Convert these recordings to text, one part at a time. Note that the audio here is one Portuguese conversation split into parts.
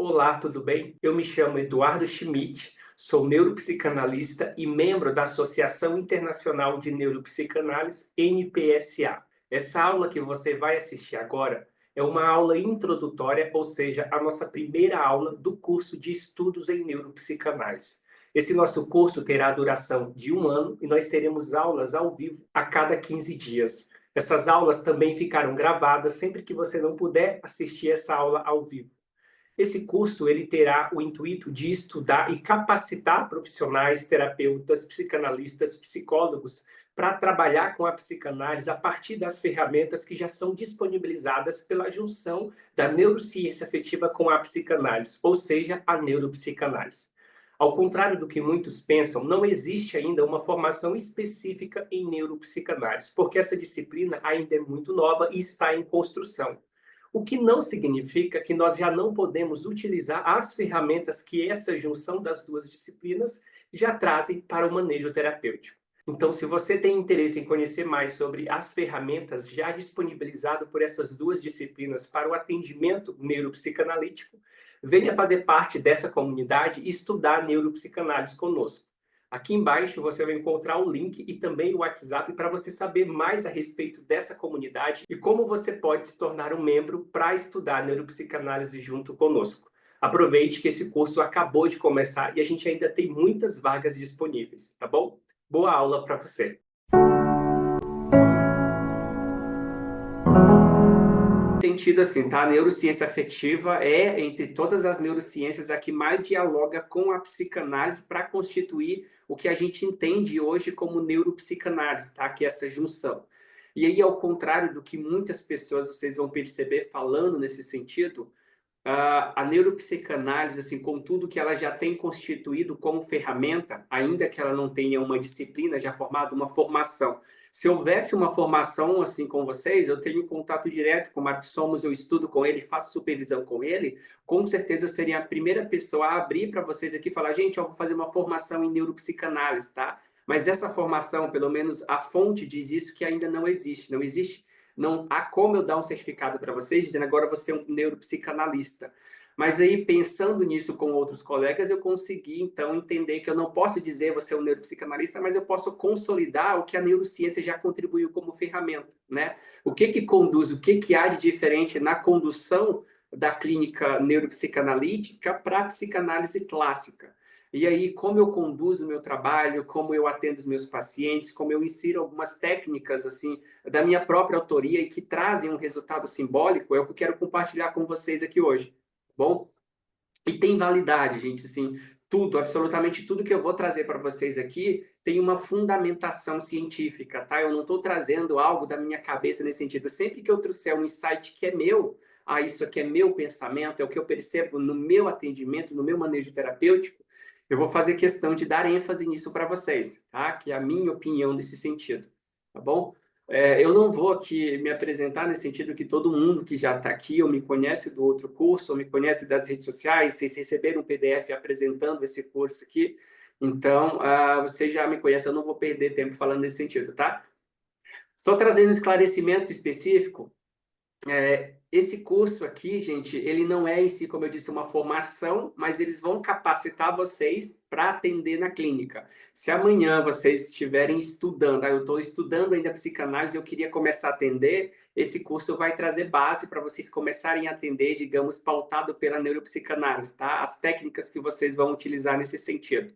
Olá, tudo bem? Eu me chamo Eduardo Schmidt, sou neuropsicanalista e membro da Associação Internacional de Neuropsicanálise, NPSA. Essa aula que você vai assistir agora é uma aula introdutória, ou seja, a nossa primeira aula do curso de estudos em neuropsicanálise. Esse nosso curso terá a duração de 1 ano e nós teremos aulas ao vivo a cada 15 dias. Essas aulas também ficarão gravadas sempre que você não puder assistir essa aula ao vivo. Esse curso ele terá o intuito de estudar e capacitar profissionais, terapeutas, psicanalistas, psicólogos para trabalhar com a psicanálise a partir das ferramentas que já são disponibilizadas pela junção da neurociência afetiva com a psicanálise, ou seja, a neuropsicanálise. Ao contrário do que muitos pensam, não existe ainda uma formação específica em neuropsicanálise, porque essa disciplina ainda é muito nova e está em construção. O que não significa que nós já não podemos utilizar as ferramentas que essa junção das duas disciplinas já trazem para o manejo terapêutico. Então, se você tem interesse em conhecer mais sobre as ferramentas já disponibilizadas por essas duas disciplinas para o atendimento neuropsicanalítico, venha fazer parte dessa comunidade e estudar neuropsicanálise conosco. Aqui embaixo você vai encontrar o link e também o WhatsApp para você saber mais a respeito dessa comunidade e como você pode se tornar um membro para estudar neuropsicanálise junto conosco. Aproveite que esse curso acabou de começar e a gente ainda tem muitas vagas disponíveis, tá bom? Boa aula para você! Sentido assim, tá? A neurociência afetiva é, entre todas as neurociências, a que mais dialoga com a psicanálise para constituir o que a gente entende hoje como neuropsicanálise, tá? Que é essa junção. E aí, ao contrário do que muitas pessoas, vocês vão perceber falando nesse sentido, a neuropsicanálise, assim, com tudo que ela já tem constituído como ferramenta, ainda que ela não tenha uma disciplina já formada, uma formação. Se houvesse uma formação assim com vocês, eu tenho contato direto com o Marcos Somos, eu estudo com ele, faço supervisão com ele, com certeza eu seria a primeira pessoa a abrir para vocês aqui e falar, gente, eu vou fazer uma formação em neuropsicanálise, tá? Mas essa formação, pelo menos a fonte diz isso, que ainda não existe. Não existe, não há como eu dar um certificado para vocês dizendo agora você é um neuropsicanalista. Mas aí, pensando nisso com outros colegas, eu consegui, então, entender que eu não posso dizer você é um neuropsicanalista, mas eu posso consolidar o que a neurociência já contribuiu como ferramenta, né? O que que conduz, o que que há de diferente na condução da clínica neuropsicanalítica para a psicanálise clássica. E aí, como eu conduzo o meu trabalho, como eu atendo os meus pacientes, como eu insiro algumas técnicas, assim, da minha própria autoria e que trazem um resultado simbólico, é o que eu quero compartilhar com vocês aqui hoje. Bom, e tem validade, gente, assim, tudo, absolutamente tudo que eu vou trazer para vocês aqui tem uma fundamentação científica, tá? Eu não estou trazendo algo da minha cabeça nesse sentido. Sempre que eu trouxer um insight que é meu, isso aqui é meu pensamento, é o que eu percebo no meu atendimento, no meu manejo terapêutico, eu vou fazer questão de dar ênfase nisso para vocês, tá? Que é a minha opinião nesse sentido, tá bom? Eu não vou aqui me apresentar nesse sentido que todo mundo que já está aqui ou me conhece do outro curso, ou me conhece das redes sociais, vocês receberam um PDF apresentando esse curso aqui, então vocês já me conhecem, eu não vou perder tempo falando nesse sentido, tá? Estou trazendo um esclarecimento específico. Esse curso aqui, gente, ele não é em si, como eu disse, uma formação, mas eles vão capacitar vocês para atender na clínica. Se amanhã vocês estiverem estudando, eu estou estudando ainda psicanálise, eu queria começar a atender, esse curso vai trazer base para vocês começarem a atender, digamos, pautado pela neuropsicanálise, tá? As técnicas que vocês vão utilizar nesse sentido.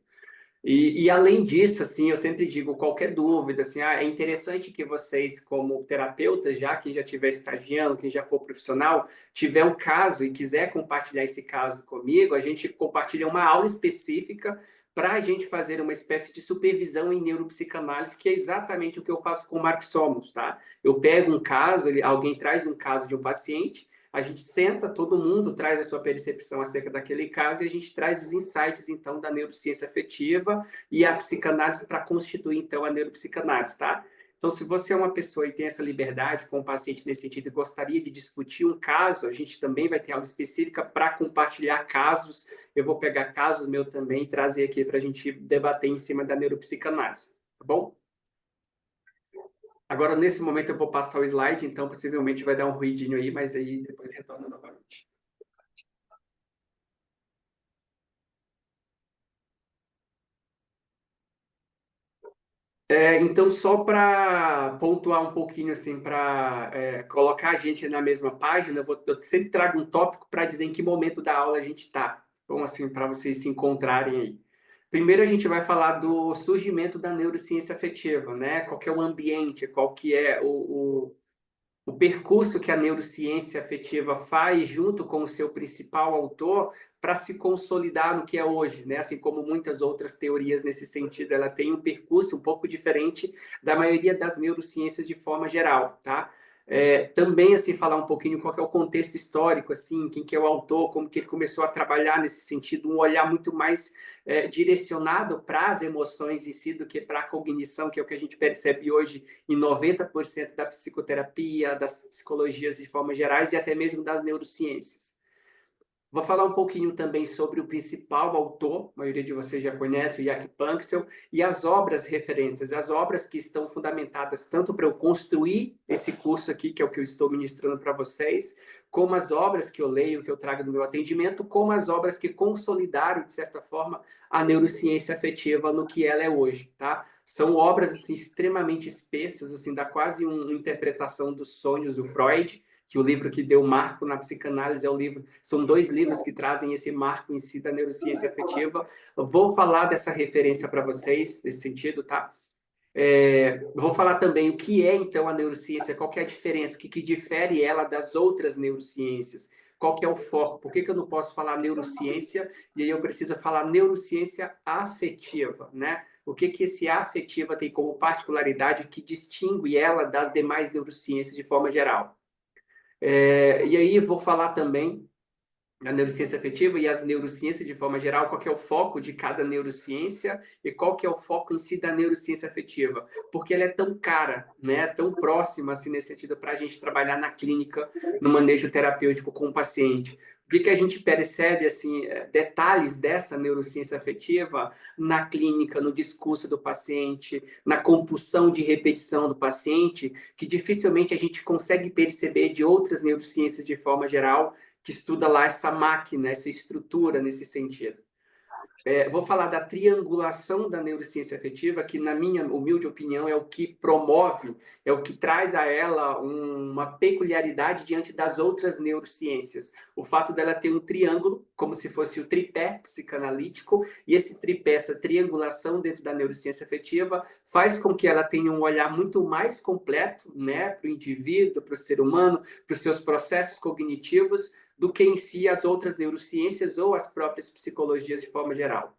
E além disso, assim, eu sempre digo, qualquer dúvida, assim, é interessante que vocês, como terapeutas, já quem já estiver estagiando, quem já for profissional, tiver um caso e quiser compartilhar esse caso comigo, a gente compartilha uma aula específica para a gente fazer uma espécie de supervisão em neuropsicanálise, que é exatamente o que eu faço com o Mark Somos, tá? Eu pego um caso, alguém traz um caso de um paciente, a gente senta, todo mundo traz a sua percepção acerca daquele caso e a gente traz os insights, então, da neurociência afetiva e a psicanálise para constituir, então, a neuropsicanálise, tá? Então, se você é uma pessoa e tem essa liberdade com o paciente nesse sentido e gostaria de discutir um caso, a gente também vai ter aula específica para compartilhar casos. Eu vou pegar casos meus também e trazer aqui para a gente debater em cima da neuropsicanálise, tá bom? Agora, nesse momento, eu vou passar o slide, então possivelmente vai dar um ruidinho aí, mas aí depois retorna novamente. Então, só para pontuar um pouquinho, assim, para colocar a gente na mesma página, eu sempre trago um tópico para dizer em que momento da aula a gente está. Bom, assim, para vocês se encontrarem aí. Primeiro, a gente vai falar do surgimento da neurociência afetiva, né? Qual que é o ambiente, qual que é o percurso que a neurociência afetiva faz junto com o seu principal autor para se consolidar no que é hoje, né? Assim como muitas outras teorias nesse sentido, ela tem um percurso um pouco diferente da maioria das neurociências de forma geral, tá? Também assim falar um pouquinho qual é o contexto histórico, assim, quem que é o autor, como que ele começou a trabalhar nesse sentido, um olhar muito mais direcionado para as emoções em si do que para a cognição, que é o que a gente percebe hoje em 90% da psicoterapia, das psicologias de forma gerais e até mesmo das neurociências. Vou falar um pouquinho também sobre o principal autor, a maioria de vocês já conhece, o Jack Panksepp, e as obras referências, as obras que estão fundamentadas tanto para eu construir esse curso aqui, que é o que eu estou ministrando para vocês, como as obras que eu leio, que eu trago no meu atendimento, como as obras que consolidaram, de certa forma, a neurociência afetiva no que ela é hoje, tá? São obras, assim, extremamente espessas, assim, dá quase uma interpretação dos sonhos do Freud, que o livro que deu marco na psicanálise é o livro, são dois livros que trazem esse marco em si da neurociência afetiva. Eu vou falar dessa referência para vocês, nesse sentido, tá? Vou falar também o que é, então, a neurociência, qual que é a diferença, o que difere ela das outras neurociências, qual que é o foco, por que eu não posso falar neurociência e aí eu preciso falar neurociência afetiva, né? O que esse afetiva tem como particularidade que distingue ela das demais neurociências de forma geral. E aí vou falar também a neurociência afetiva e as neurociências de forma geral, qual que é o foco de cada neurociência e qual que é o foco em si da neurociência afetiva, porque ela é tão cara, né, tão próxima assim nesse sentido para a gente trabalhar na clínica, no manejo terapêutico com o paciente. O que a gente percebe assim, detalhes dessa neurociência afetiva na clínica, no discurso do paciente, na compulsão de repetição do paciente, que dificilmente a gente consegue perceber de outras neurociências de forma geral, que estuda lá essa máquina, essa estrutura nesse sentido. Vou falar da triangulação da neurociência afetiva, que, na minha humilde opinião, é o que promove, é o que traz a ela uma peculiaridade diante das outras neurociências. O fato dela ter um triângulo, como se fosse o tripé psicanalítico, e esse tripé, essa triangulação dentro da neurociência afetiva, faz com que ela tenha um olhar muito mais completo, né, para o indivíduo, para o ser humano, para os seus processos cognitivos, do que em si as outras neurociências ou as próprias psicologias de forma geral.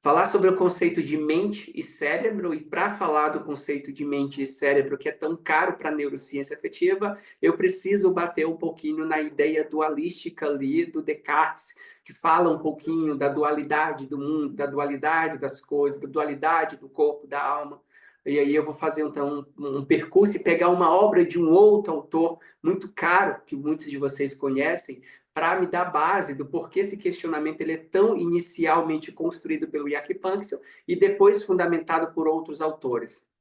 Falar sobre o conceito de mente e cérebro, e para falar do conceito de mente e cérebro, que é tão caro para a neurociência afetiva, eu preciso bater um pouquinho na ideia dualística ali do Descartes, que fala um pouquinho da dualidade do mundo, da dualidade das coisas, da dualidade do corpo, da alma. E aí eu vou fazer então um percurso e pegar uma obra de um outro autor muito caro, que muitos de vocês conhecem, para me dar base do porquê esse questionamento ele é tão inicialmente construído pelo Jack Panksepp e depois fundamentado por outros autores.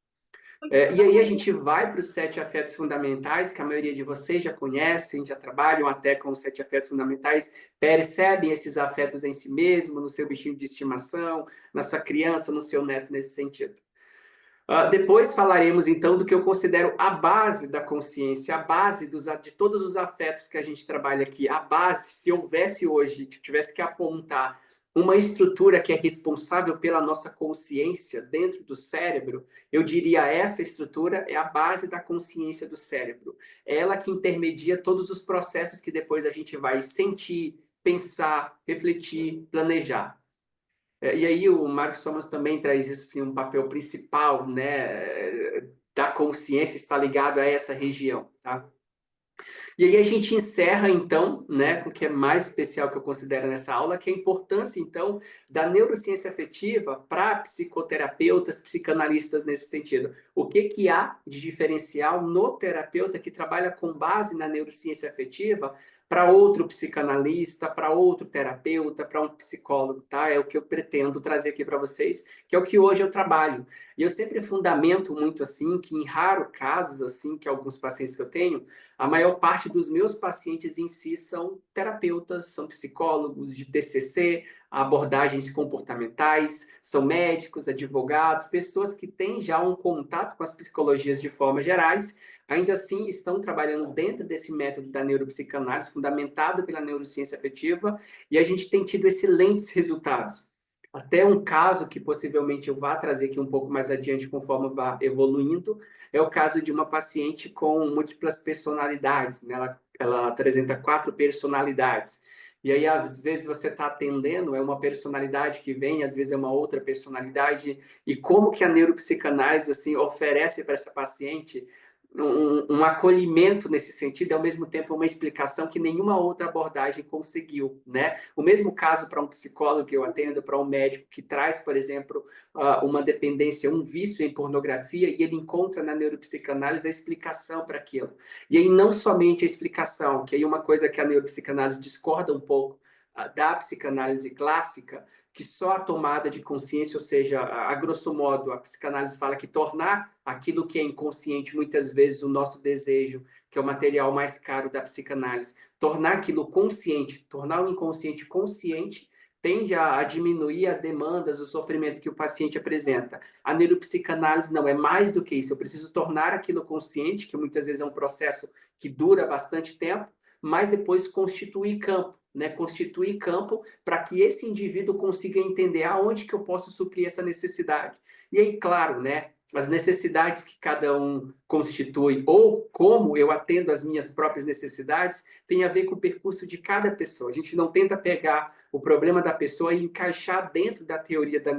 E aí a gente vai para os 7 afetos fundamentais, que a maioria de vocês já conhecem, já trabalham até com os 7 afetos fundamentais, percebem esses afetos em si mesmo, no seu bichinho de estimação, na sua criança, no seu neto, nesse sentido. Depois falaremos, então, do que eu considero a base da consciência, a base de todos os afetos que a gente trabalha aqui. A base, se houvesse hoje, que tivesse que apontar uma estrutura que é responsável pela nossa consciência dentro do cérebro, eu diria essa estrutura é a base da consciência do cérebro. É ela que intermedia todos os processos que depois a gente vai sentir, pensar, refletir, planejar. E aí o Marcos Thomas também traz isso assim, um papel principal, né, da consciência está ligado a essa região, tá? E aí a gente encerra então, né, com o que é mais especial que eu considero nessa aula, que é a importância então da neurociência afetiva para psicoterapeutas, psicanalistas nesse sentido. O que há de diferencial no terapeuta que trabalha com base na neurociência afetiva para outro psicanalista, para outro terapeuta, para um psicólogo, tá? É o que eu pretendo trazer aqui para vocês, que é o que hoje eu trabalho. E eu sempre fundamento muito assim, que em raros casos assim, que alguns pacientes que eu tenho, a maior parte dos meus pacientes em si são terapeutas, são psicólogos de TCC, abordagens comportamentais, são médicos, advogados, pessoas que têm já um contato com as psicologias de forma gerais, ainda assim estão trabalhando dentro desse método da neuropsicanálise, fundamentado pela neurociência afetiva, e a gente tem tido excelentes resultados. Até um caso que possivelmente eu vá trazer aqui um pouco mais adiante, conforme vá evoluindo, é o caso de uma paciente com múltiplas personalidades, né? Ela apresenta 4 personalidades. E aí, às vezes, você está atendendo, é uma personalidade que vem, às vezes é uma outra personalidade, e como que a neuropsicanálise assim, oferece para essa paciente um acolhimento nesse sentido, e ao mesmo tempo uma explicação que nenhuma outra abordagem conseguiu, né? O mesmo caso para um psicólogo que eu atendo, para um médico que traz, por exemplo, uma dependência, um vício em pornografia, e ele encontra na neuropsicanálise a explicação para aquilo. E aí não somente a explicação, que aí uma coisa que a neuropsicanálise discorda um pouco da psicanálise clássica, que só a tomada de consciência, ou seja, a grosso modo, a psicanálise fala que tornar aquilo que é inconsciente, muitas vezes o nosso desejo, que é o material mais caro da psicanálise, tornar aquilo consciente, tornar o inconsciente consciente, tende a diminuir as demandas, o sofrimento que o paciente apresenta. A neuropsicanálise não é mais do que isso, eu preciso tornar aquilo consciente, que muitas vezes é um processo que dura bastante tempo, mas depois constituir campo, né? Constituir campo para que esse indivíduo consiga entender aonde que eu posso suprir essa necessidade. E aí, claro, né? As necessidades que cada um constitui ou como eu atendo as minhas próprias necessidades tem a ver com o percurso de cada pessoa. A gente não tenta pegar o problema da pessoa e encaixar dentro da teoria da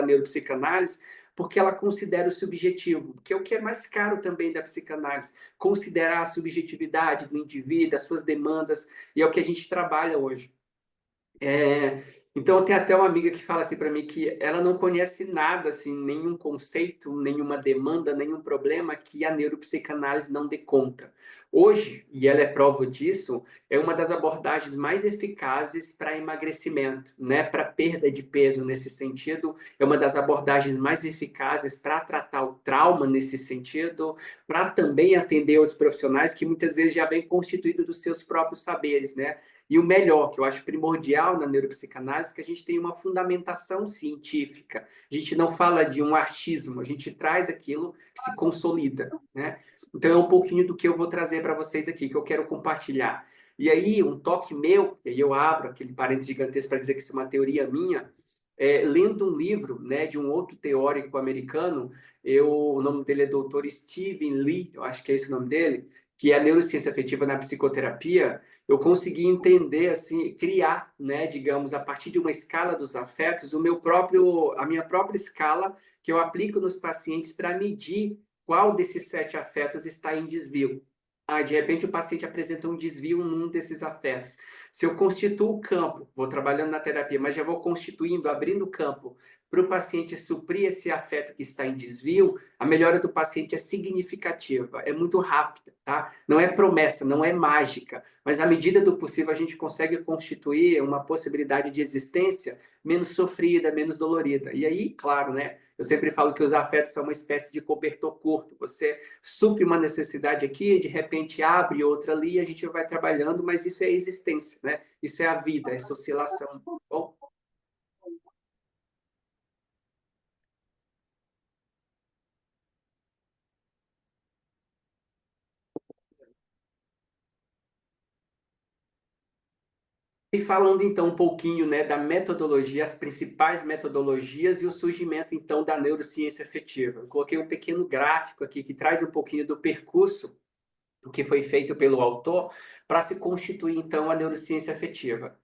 neuropsicanálise, porque ela considera o subjetivo, que é o que é mais caro também da psicanálise, considerar a subjetividade do indivíduo, as suas demandas, e é o que a gente trabalha hoje. Então, eu tenho até uma amiga que fala assim para mim que ela não conhece nada, assim, nenhum conceito, nenhuma demanda, nenhum problema que a neuropsicanálise não dê conta. Hoje, e ela é prova disso, é uma das abordagens mais eficazes para emagrecimento, né? Para perda de peso nesse sentido, é uma das abordagens mais eficazes para tratar o trauma nesse sentido, para também atender outros profissionais que muitas vezes já vêm constituídos dos seus próprios saberes, né? E o melhor, que eu acho primordial na neuropsicanálise, é que a gente tem uma fundamentação científica. A gente não fala de um achismo, a gente traz aquilo que se consolida, né? Então é um pouquinho do que eu vou trazer para vocês aqui, que eu quero compartilhar. E aí, um toque meu, e aí eu abro aquele parênteses gigantesco para dizer que isso é uma teoria minha, lendo um livro, né, de um outro teórico americano, o nome dele é Dr. Stephen Lee, eu acho que é esse o nome dele, que é a neurociência afetiva na psicoterapia, eu consegui entender, assim, criar, né, digamos, a partir de uma escala dos afetos, a minha própria escala que eu aplico nos pacientes para medir qual desses 7 afetos está em desvio. De repente o paciente apresenta um desvio num desses afetos. Se eu constituo o campo, vou trabalhando na terapia, mas já vou constituindo, abrindo o campo para o paciente suprir esse afeto que está em desvio, a melhora do paciente é significativa, é muito rápida, tá? Não é promessa, não é mágica, mas à medida do possível a gente consegue constituir uma possibilidade de existência menos sofrida, menos dolorida. E aí, claro, né? Eu sempre falo que os afetos são uma espécie de cobertor curto. Você supre uma necessidade aqui, de repente abre outra ali, a gente vai trabalhando, mas isso é a existência, né? Isso é a vida, essa oscilação. Tá bom, e falando então um pouquinho, né, da metodologia, as principais metodologias e o surgimento então da neurociência afetiva. Eu coloquei um pequeno gráfico aqui que traz um pouquinho do percurso do que foi feito pelo autor para se constituir então a neurociência afetiva.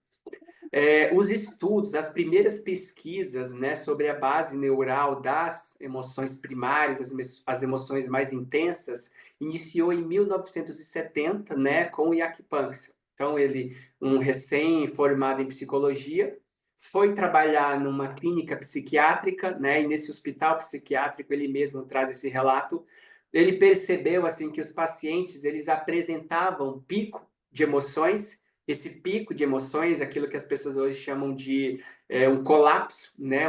Os estudos, as primeiras pesquisas, né, sobre a base neural das emoções primárias, as emoções mais intensas, iniciou em 1970, né, com o Jack Panksepp. Então, ele, um recém-formado em psicologia, foi trabalhar numa clínica psiquiátrica, né, e nesse hospital psiquiátrico ele mesmo traz esse relato. Ele percebeu assim que os pacientes eles apresentavam pico de emoções, esse pico de emoções, aquilo que as pessoas hoje chamam de um colapso, né?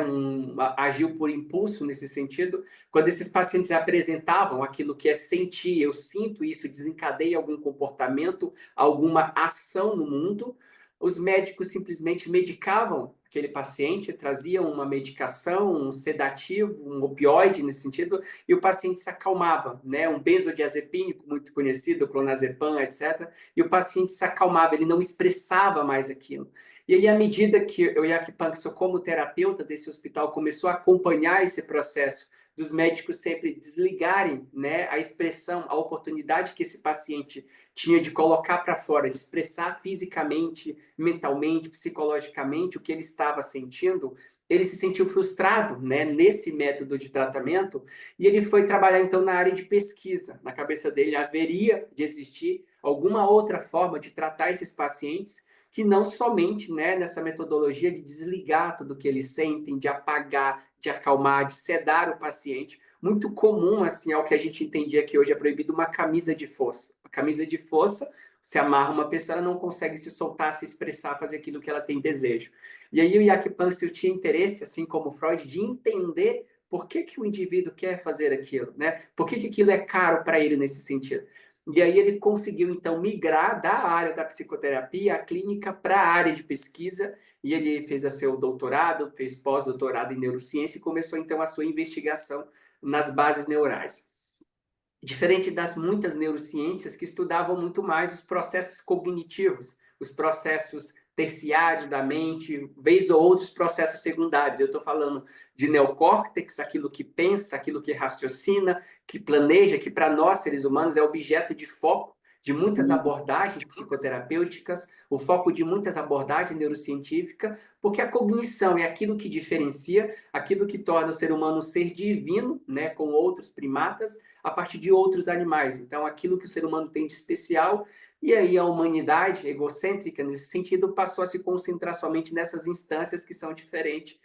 Agiu por impulso nesse sentido. Quando esses pacientes apresentavam aquilo que é sentir, eu sinto isso, desencadeia algum comportamento, alguma ação no mundo, os médicos simplesmente medicavam aquele paciente, traziam uma medicação, um sedativo, um opioide nesse sentido, e o paciente se acalmava, né? Um benzodiazepínico muito conhecido, clonazepam, etc. E o paciente se acalmava, ele não expressava mais aquilo. E aí, à medida que o Jack Panksepp, como terapeuta desse hospital, começou a acompanhar esse processo dos médicos sempre desligarem, né, a expressão, a oportunidade que esse paciente tinha de colocar para fora, de expressar fisicamente, mentalmente, psicologicamente o que ele estava sentindo, ele se sentiu frustrado, né, nesse método de tratamento, e ele foi trabalhar então na área de pesquisa. Na cabeça dele haveria de existir alguma outra forma de tratar esses pacientes que não somente, né, nessa metodologia de desligar tudo que eles sentem, de apagar, de acalmar, de sedar o paciente. Muito comum, assim, ao que a gente entendia que hoje é proibido, uma camisa de força. A camisa de força, se amarra uma pessoa, ela não consegue se soltar, se expressar, fazer aquilo que ela tem desejo. E aí o Jack Panksepp tinha interesse, assim como Freud, de entender por que, que o indivíduo quer fazer aquilo, né? Por que, que aquilo é caro para ele nesse sentido. E aí ele conseguiu, então, migrar da área da psicoterapia, a clínica, para a área de pesquisa, e ele fez a seu doutorado, fez pós-doutorado em neurociência e começou, então, a sua investigação nas bases neurais. Diferente das muitas neurociências que estudavam muito mais os processos cognitivos, os processos terciários da mente, vez ou outros processos secundários. Eu estou falando de neocórtex, aquilo que pensa, aquilo que raciocina, que planeja, que para nós, seres humanos, é objeto de foco de muitas abordagens psicoterapêuticas, o foco de muitas abordagens neurocientíficas, porque a cognição é aquilo que diferencia, aquilo que torna o ser humano um ser divino, né, com outros primatas, a partir de outros animais. Então, aquilo que o ser humano tem de especial, e aí a humanidade egocêntrica, nesse sentido, passou a se concentrar somente nessas instâncias que são diferentes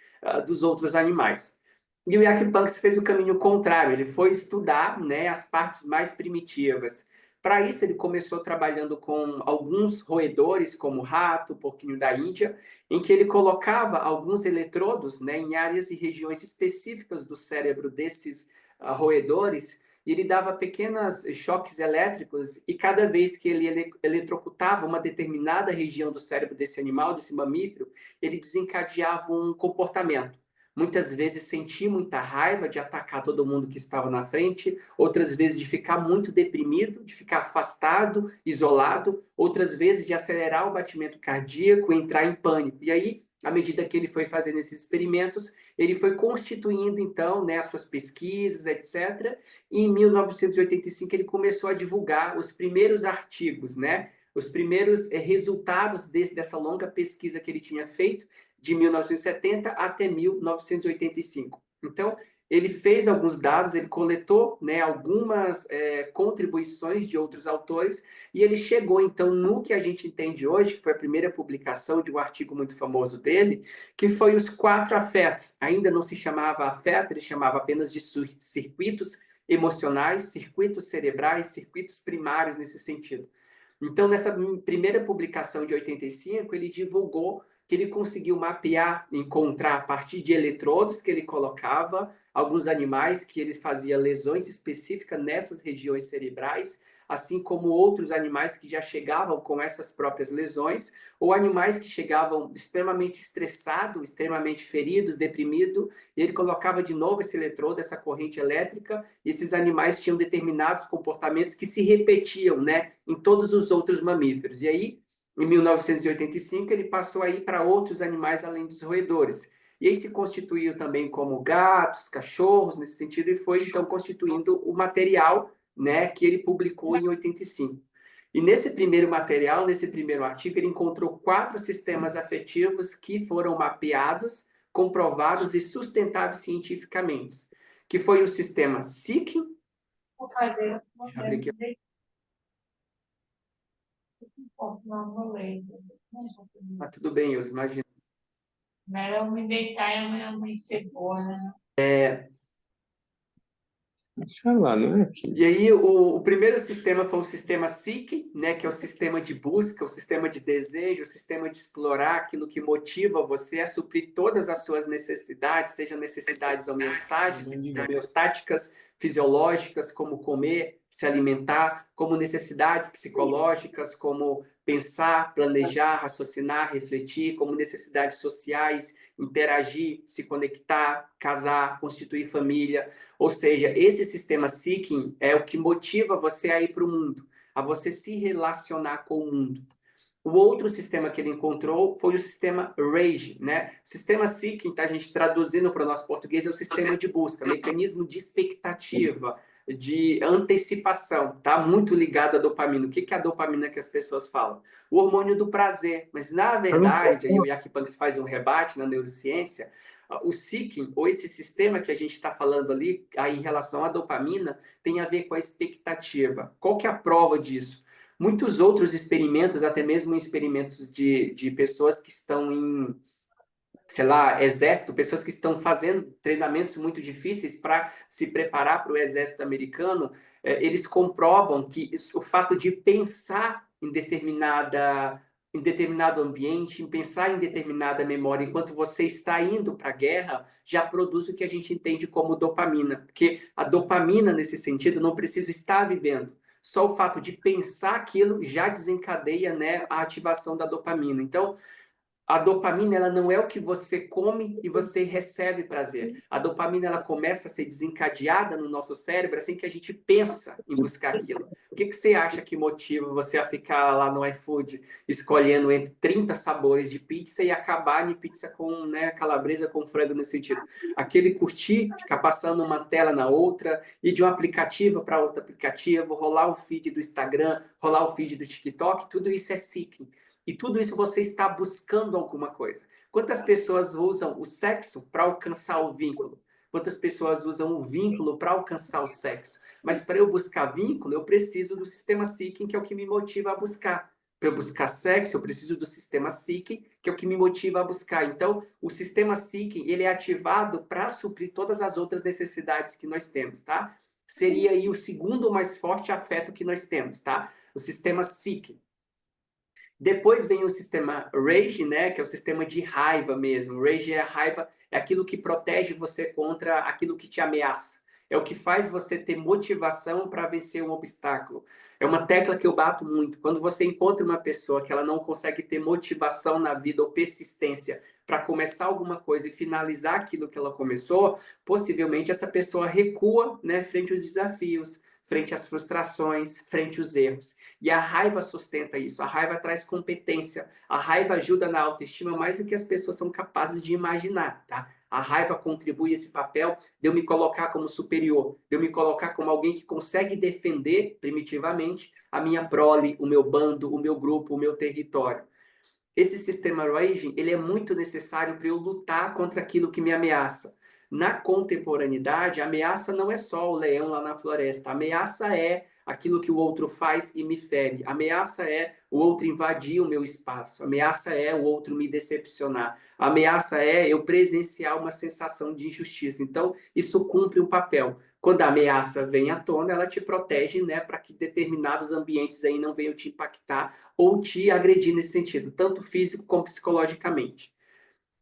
dos outros animais. E o Jack Panksepp fez o caminho contrário, ele foi estudar, né, as partes mais primitivas. Para isso, ele começou trabalhando com alguns roedores, como o rato, o porquinho da Índia, em que ele colocava alguns eletrodos, né, em áreas e regiões específicas do cérebro desses roedores, e ele dava pequenos choques elétricos, e cada vez que ele eletrocutava uma determinada região do cérebro desse animal, desse mamífero, ele desencadeava um comportamento. Muitas vezes sentia muita raiva de atacar todo mundo que estava na frente, outras vezes de ficar muito deprimido, de ficar afastado, isolado, outras vezes de acelerar o batimento cardíaco, entrar em pânico. E aí, à medida que ele foi fazendo esses experimentos, ele foi constituindo, então, né, as suas pesquisas, etc. E em 1985 ele começou a divulgar os primeiros artigos, né, os primeiros resultados dessa longa pesquisa que ele tinha feito, de 1970 até 1985. Então, ele fez alguns dados, ele coletou, né, algumas contribuições de outros autores, e ele chegou, então, no que a gente entende hoje, que foi a primeira publicação de um artigo muito famoso dele, que foi os 4 afetos. Ainda não se chamava afeto, ele chamava apenas de circuitos emocionais, circuitos cerebrais, circuitos primários nesse sentido. Então, nessa primeira publicação de 85, ele divulgou que ele conseguiu mapear, encontrar a partir de eletrodos que ele colocava, alguns animais que ele fazia lesões específicas nessas regiões cerebrais, assim como outros animais que já chegavam com essas próprias lesões, ou animais que chegavam extremamente estressados, extremamente feridos, deprimidos, e ele colocava de novo esse eletrodo, essa corrente elétrica, e esses animais tinham determinados comportamentos que se repetiam, né, em todos os outros mamíferos. E aí, em 1985, ele passou a ir para outros animais além dos roedores. E aí se constituiu também como gatos, cachorros, nesse sentido, e foi então constituindo o material, né, que ele publicou em 85. E nesse primeiro material, nesse primeiro artigo, ele encontrou 4 sistemas afetivos que foram mapeados, comprovados e sustentados cientificamente, que foi o sistema SIC. Vou fazer. Abrir aqui. Ah, tudo bem, eu imagino. Melhor me deitar e amanhecer boa, né? Sei lá, não é aqui. E aí, o primeiro sistema foi o sistema SIC, né, que é o sistema de busca, o sistema de desejo, o sistema de explorar aquilo que motiva você a suprir todas as suas necessidades, sejam necessidades homeostáticas, fisiológicas, como comer, se alimentar, como necessidades psicológicas, como pensar, planejar, raciocinar, refletir, como necessidades sociais, interagir, se conectar, casar, constituir família. Ou seja, esse sistema seeking é o que motiva você a ir para o mundo, a você se relacionar com o mundo. O outro sistema que ele encontrou foi o sistema RAGE, né? O sistema Seeking, tá, a gente traduzindo para o nosso português, é o sistema de busca, mecanismo de expectativa, de antecipação, tá? Muito ligado à dopamina. O que é a dopamina que as pessoas falam? O hormônio do prazer. Mas, na verdade, aí o Jack Palance faz um rebate na neurociência, o seeking, ou esse sistema que a gente está falando ali, aí, em relação à dopamina, tem a ver com a expectativa. Qual que é a prova disso? Muitos outros experimentos, até mesmo experimentos de pessoas que estão em, sei lá, exército, pessoas que estão fazendo treinamentos muito difíceis para se preparar para o exército americano, eles comprovam que o fato de pensar em determinado ambiente, em pensar em determinada memória, enquanto você está indo para a guerra, já produz o que a gente entende como dopamina. Porque a dopamina, nesse sentido, não precisa estar vivendo. Só o fato de pensar aquilo já desencadeia, né, a ativação da dopamina. Então, a dopamina, ela não é o que você come e você recebe prazer. A dopamina, ela começa a ser desencadeada no nosso cérebro assim que a gente pensa em buscar aquilo. O que você acha que motiva você a ficar lá no iFood escolhendo entre 30 sabores de pizza e acabar em pizza com, né, calabresa com frango nesse sentido? Aquele curtir, ficar passando uma tela na outra, ir de um aplicativo para outro aplicativo, rolar o feed do Instagram, rolar o feed do TikTok, tudo isso é seeking. E tudo isso você está buscando alguma coisa. Quantas pessoas usam o sexo para alcançar o vínculo? Quantas pessoas usam o vínculo para alcançar o sexo? Mas para eu buscar vínculo, eu preciso do sistema seeking, que é o que me motiva a buscar. Para eu buscar sexo, eu preciso do sistema seeking, que é o que me motiva a buscar. Então, o sistema seeking, ele é ativado para suprir todas as outras necessidades que nós temos, tá? Seria aí o segundo mais forte afeto que nós temos, tá? O sistema seeking. Depois vem o sistema Rage, né, que é o sistema de raiva mesmo. Rage é a raiva, é aquilo que protege você contra aquilo que te ameaça. É o que faz você ter motivação para vencer um obstáculo. É uma tecla que eu bato muito. Quando você encontra uma pessoa que ela não consegue ter motivação na vida ou persistência para começar alguma coisa e finalizar aquilo que ela começou, possivelmente essa pessoa recua, né, frente aos desafios, frente às frustrações, frente aos erros. E a raiva sustenta isso. A raiva traz competência. A raiva ajuda na autoestima mais do que as pessoas são capazes de imaginar, tá? A raiva contribui esse papel de eu me colocar como superior, de eu me colocar como alguém que consegue defender primitivamente a minha prole, o meu bando, o meu grupo, o meu território. Esse sistema Raging, ele é muito necessário para eu lutar contra aquilo que me ameaça. Na contemporaneidade, a ameaça não é só o leão lá na floresta. A ameaça é aquilo que o outro faz e me fere. A ameaça é o outro invadir o meu espaço. A ameaça é o outro me decepcionar. A ameaça é eu presenciar uma sensação de injustiça. Então, isso cumpre um papel. Quando a ameaça vem à tona, ela te protege, né, para que determinados ambientes aí não venham te impactar ou te agredir nesse sentido, tanto físico como psicologicamente.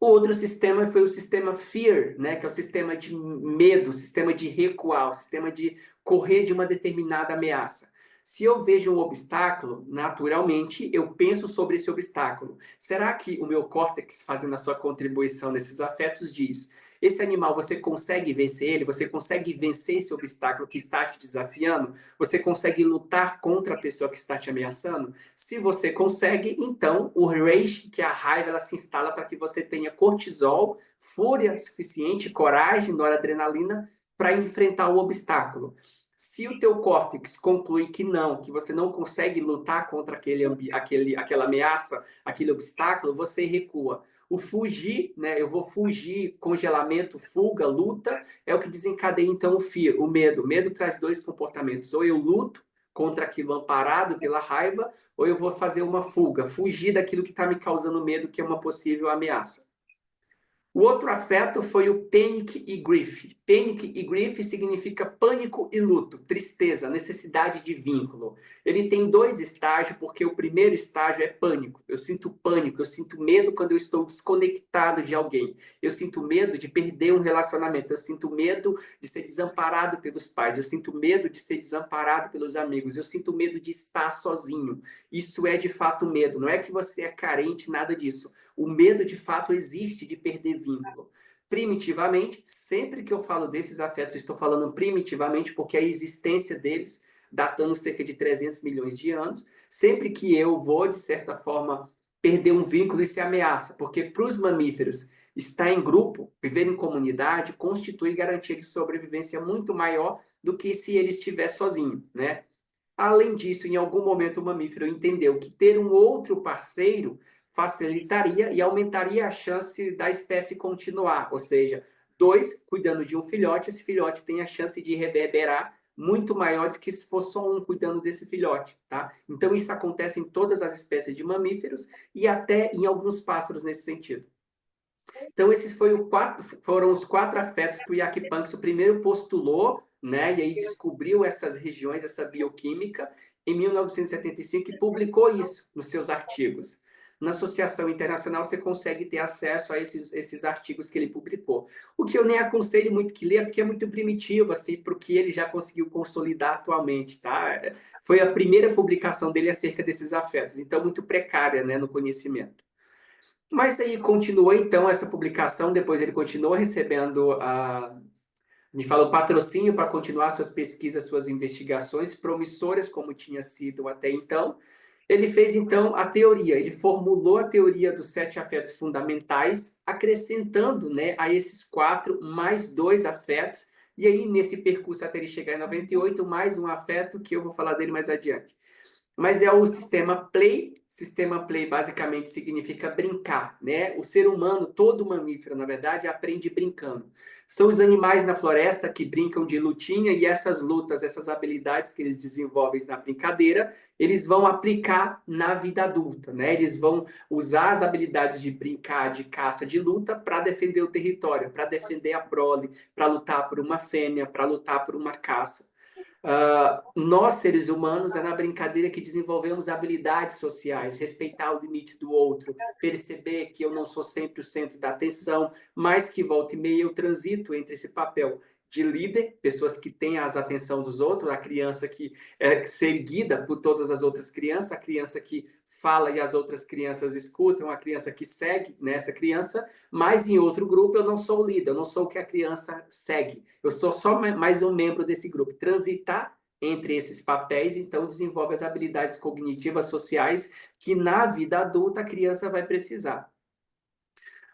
O outro sistema foi o sistema FEAR, né, que é o sistema de medo, o sistema de recuar, o sistema de correr de uma determinada ameaça. Se eu vejo um obstáculo, naturalmente eu penso sobre esse obstáculo. Será que o meu córtex, fazendo a sua contribuição nesses afetos, diz: esse animal, você consegue vencer ele? Você consegue vencer esse obstáculo que está te desafiando? Você consegue lutar contra a pessoa que está te ameaçando? Se você consegue, então o rage, que é a raiva, ela se instala para que você tenha cortisol, fúria suficiente, coragem, noradrenalina, para enfrentar o obstáculo. Se o teu córtex concluir que você não consegue lutar contra aquela ameaça, aquele obstáculo, você recua. O fugir, né? Eu vou fugir, congelamento, fuga, luta, é o que desencadeia então o fear, o medo. O medo traz dois comportamentos: ou eu luto contra aquilo amparado pela raiva, ou eu vou fazer uma fuga, fugir daquilo que está me causando medo, que é uma possível ameaça. O outro afeto foi o panic e grief. Panic e grief significa pânico e luto, tristeza, necessidade de vínculo. Ele tem dois estágios, porque o primeiro estágio é pânico. Eu sinto medo quando eu estou desconectado de alguém. Eu sinto medo de perder um relacionamento. Eu sinto medo de ser desamparado pelos pais. Eu sinto medo de ser desamparado pelos amigos. Eu sinto medo de estar sozinho. Isso é de fato medo. Não é que você é carente, nada disso. O medo, de fato, existe de perder vínculo. Primitivamente, sempre que eu falo desses afetos, estou falando primitivamente porque a existência deles, datando cerca de 300 milhões de anos, sempre que eu vou, de certa forma, perder um vínculo, isso é ameaça, porque para os mamíferos, estar em grupo, viver em comunidade, constitui garantia de sobrevivência muito maior do que se ele estiver sozinho, né? Além disso, em algum momento o mamífero entendeu que ter um outro parceiro facilitaria e aumentaria a chance da espécie continuar, ou seja, dois cuidando de um filhote, esse filhote tem a chance de reverberar muito maior do que se for só um cuidando desse filhote, tá? Então isso acontece em todas as espécies de mamíferos e até em alguns pássaros nesse sentido. Então, esses foram os quatro afetos que o Jack Panksepp primeiro postulou, né, e aí descobriu essas regiões, essa bioquímica, em 1975 e publicou isso nos seus artigos. Na Associação Internacional você consegue ter acesso a esses artigos que ele publicou. O que eu nem aconselho muito que leia, porque é muito primitivo, assim, para o que ele já conseguiu consolidar atualmente, tá? Foi a primeira publicação dele acerca desses afetos, então muito precária, né, no conhecimento. Mas aí continuou então essa publicação, depois ele continuou recebendo me falou patrocínio para continuar suas pesquisas, suas investigações promissoras como tinha sido até então. Ele fez então a teoria, ele formulou a teoria dos 7 afetos fundamentais, acrescentando, né, a esses 4 mais 2 afetos, e aí nesse percurso até ele chegar em 98, mais um afeto que eu vou falar dele mais adiante. Mas é o sistema play. Sistema play basicamente significa brincar, né? O ser humano, todo mamífero, na verdade, aprende brincando. São os animais na floresta que brincam de lutinha e essas lutas, essas habilidades que eles desenvolvem na brincadeira, eles vão aplicar na vida adulta, né? Eles vão usar as habilidades de brincar, de caça, de luta para defender o território, para defender a prole, para lutar por uma fêmea, para lutar por uma caça. Nós, seres humanos, é na brincadeira que desenvolvemos habilidades sociais, respeitar o limite do outro, perceber que eu não sou sempre o centro da atenção, mas que volta e meia eu transito entre esse papel de líder, pessoas que têm a atenção dos outros, a criança que é seguida por todas as outras crianças, a criança que fala e as outras crianças escutam, a criança que segue nessa criança, mas em outro grupo eu não sou o líder, eu não sou o que a criança segue, eu sou só mais um membro desse grupo. Transitar entre esses papéis, então desenvolve as habilidades cognitivas sociais que na vida adulta a criança vai precisar.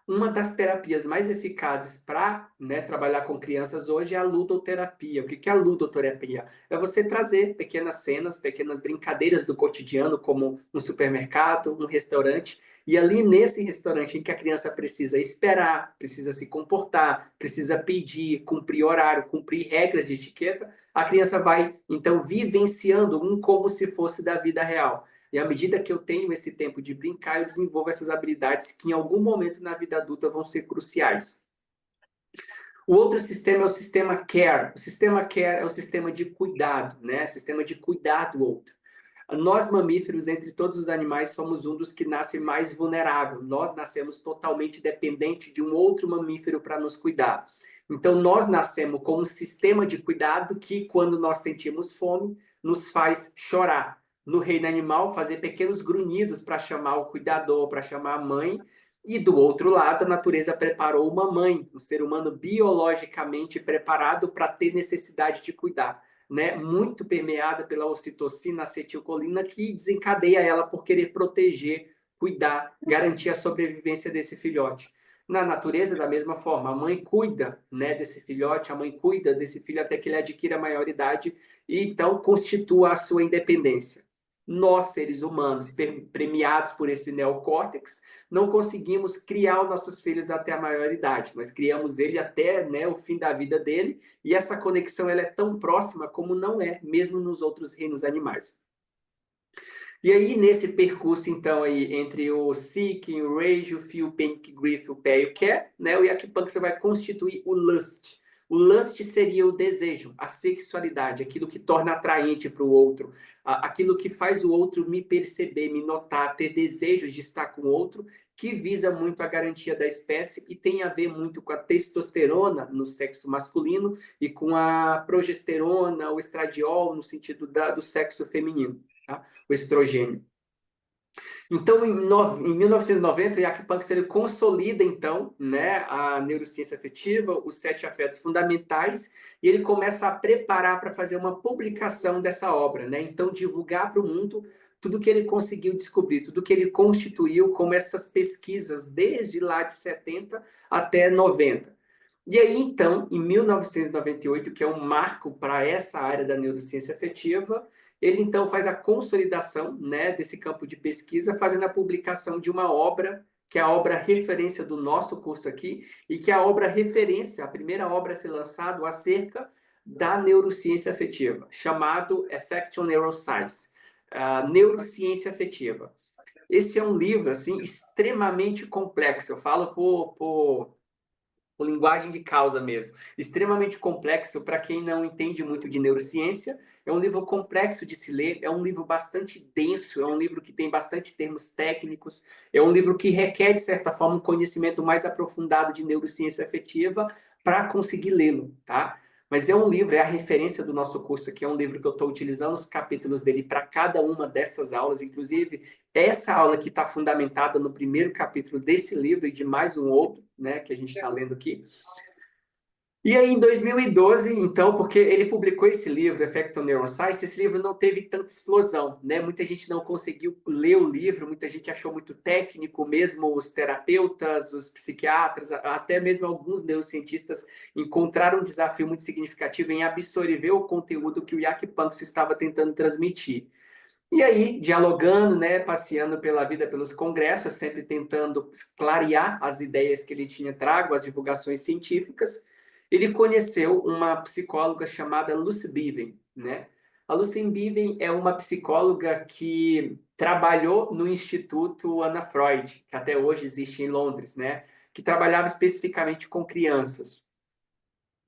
Uma das terapias mais eficazes para, né, trabalhar com crianças hoje é a ludoterapia. O que é a ludoterapia? É você trazer pequenas cenas, pequenas brincadeiras do cotidiano, como um supermercado, um restaurante, e ali nesse restaurante em que a criança precisa esperar, precisa se comportar, precisa pedir, cumprir horário, cumprir regras de etiqueta, a criança vai, então, vivenciando um como se fosse da vida real. E à medida que eu tenho esse tempo de brincar, eu desenvolvo essas habilidades que em algum momento na vida adulta vão ser cruciais. O outro sistema é o sistema care. O sistema care é o sistema de cuidado, né? O sistema de cuidar do outro. Nós, mamíferos, entre todos os animais, somos um dos que nasce mais vulnerável. Nós nascemos totalmente dependentes de um outro mamífero para nos cuidar. Então, nós nascemos com um sistema de cuidado que, quando nós sentimos fome, nos faz chorar. No reino animal, fazer pequenos grunhidos para chamar o cuidador, para chamar a mãe. E, do outro lado, a natureza preparou uma mãe, um ser humano biologicamente preparado para ter necessidade de cuidar. Né, muito permeada pela ocitocina, acetilcolina, que desencadeia ela por querer proteger, cuidar, garantir a sobrevivência desse filhote. Na natureza, da mesma forma, a mãe cuida, né, desse filhote, a mãe cuida desse filho até que ele adquira a maioridade e então constitua a sua independência. Nós, seres humanos, premiados por esse neocórtex, não conseguimos criar os nossos filhos até a maioridade. Nós criamos ele até, né, o fim da vida dele, e essa conexão ela é tão próxima como não é, mesmo nos outros reinos animais. E aí, nesse percurso, então, aí, entre o seeking, o rage, o feel, panic, grief, o pé e o care, né, o Yakpanksy vai constituir o lust. O lust seria o desejo, a sexualidade, aquilo que torna atraente para o outro, aquilo que faz o outro me perceber, me notar, ter desejo de estar com o outro, que visa muito a garantia da espécie e tem a ver muito com a testosterona no sexo masculino e com a progesterona, o estradiol, no sentido do sexo feminino, tá? O estrogênio. Então, em 1990, o Jack Panksepp ele consolida, então, né, a neurociência afetiva, os 7 afetos fundamentais, e ele começa a preparar para fazer uma publicação dessa obra, né? Então, divulgar para o mundo tudo que ele conseguiu descobrir, tudo que ele constituiu como essas pesquisas, desde lá de 70 até 90. E aí, então, em 1998, que é um marco para essa área da neurociência afetiva, ele então faz a consolidação, né, desse campo de pesquisa, fazendo a publicação de uma obra, que é a obra referência do nosso curso aqui, e que é a obra referência, a primeira obra a ser lançada acerca da neurociência afetiva, chamado Affective Neuroscience, neurociência afetiva. Esse é um livro assim extremamente complexo. Eu falo por linguagem de causa mesmo. Extremamente complexo para quem não entende muito de neurociência. É um livro complexo de se ler, é um livro bastante denso, é um livro que tem bastante termos técnicos, é um livro que requer, de certa forma, um conhecimento mais aprofundado de neurociência afetiva para conseguir lê-lo, tá? Mas é um livro, é a referência do nosso curso aqui, é um livro que eu estou utilizando os capítulos dele para cada uma dessas aulas, inclusive essa aula que está fundamentada no primeiro capítulo desse livro e de mais um outro, né, que a gente está lendo aqui. E aí, em 2012, então, porque ele publicou esse livro, Effect on Neuroscience, esse livro não teve tanta explosão, né? Muita gente não conseguiu ler o livro, muita gente achou muito técnico, mesmo os terapeutas, os psiquiatras, até mesmo alguns neurocientistas encontraram um desafio muito significativo em absorver o conteúdo que o Jack Panksepp estava tentando transmitir. E aí, dialogando, né, passeando pela vida, pelos congressos, sempre tentando clarear as ideias que ele tinha trago, as divulgações científicas, ele conheceu uma psicóloga chamada Lucy Beaven, né? A Lucy Beaven é uma psicóloga que trabalhou no Instituto Ana Freud, que até hoje existe em Londres, né? Que trabalhava especificamente com crianças.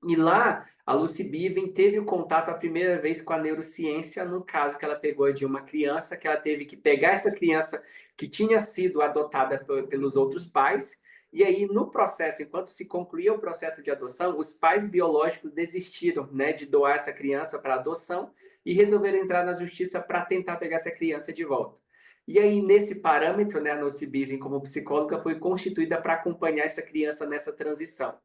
E lá, a Lucy Beaven teve o contato a primeira vez com a neurociência, no caso que ela pegou de uma criança, que ela teve que pegar essa criança que tinha sido adotada pelos outros pais, e aí no processo, enquanto se concluía o processo de adoção, os pais biológicos desistiram, né, de doar essa criança para adoção e resolveram entrar na justiça para tentar pegar essa criança de volta. E aí, nesse parâmetro, né, a Lucy Beaven, como psicóloga, foi constituída para acompanhar essa criança nessa transição.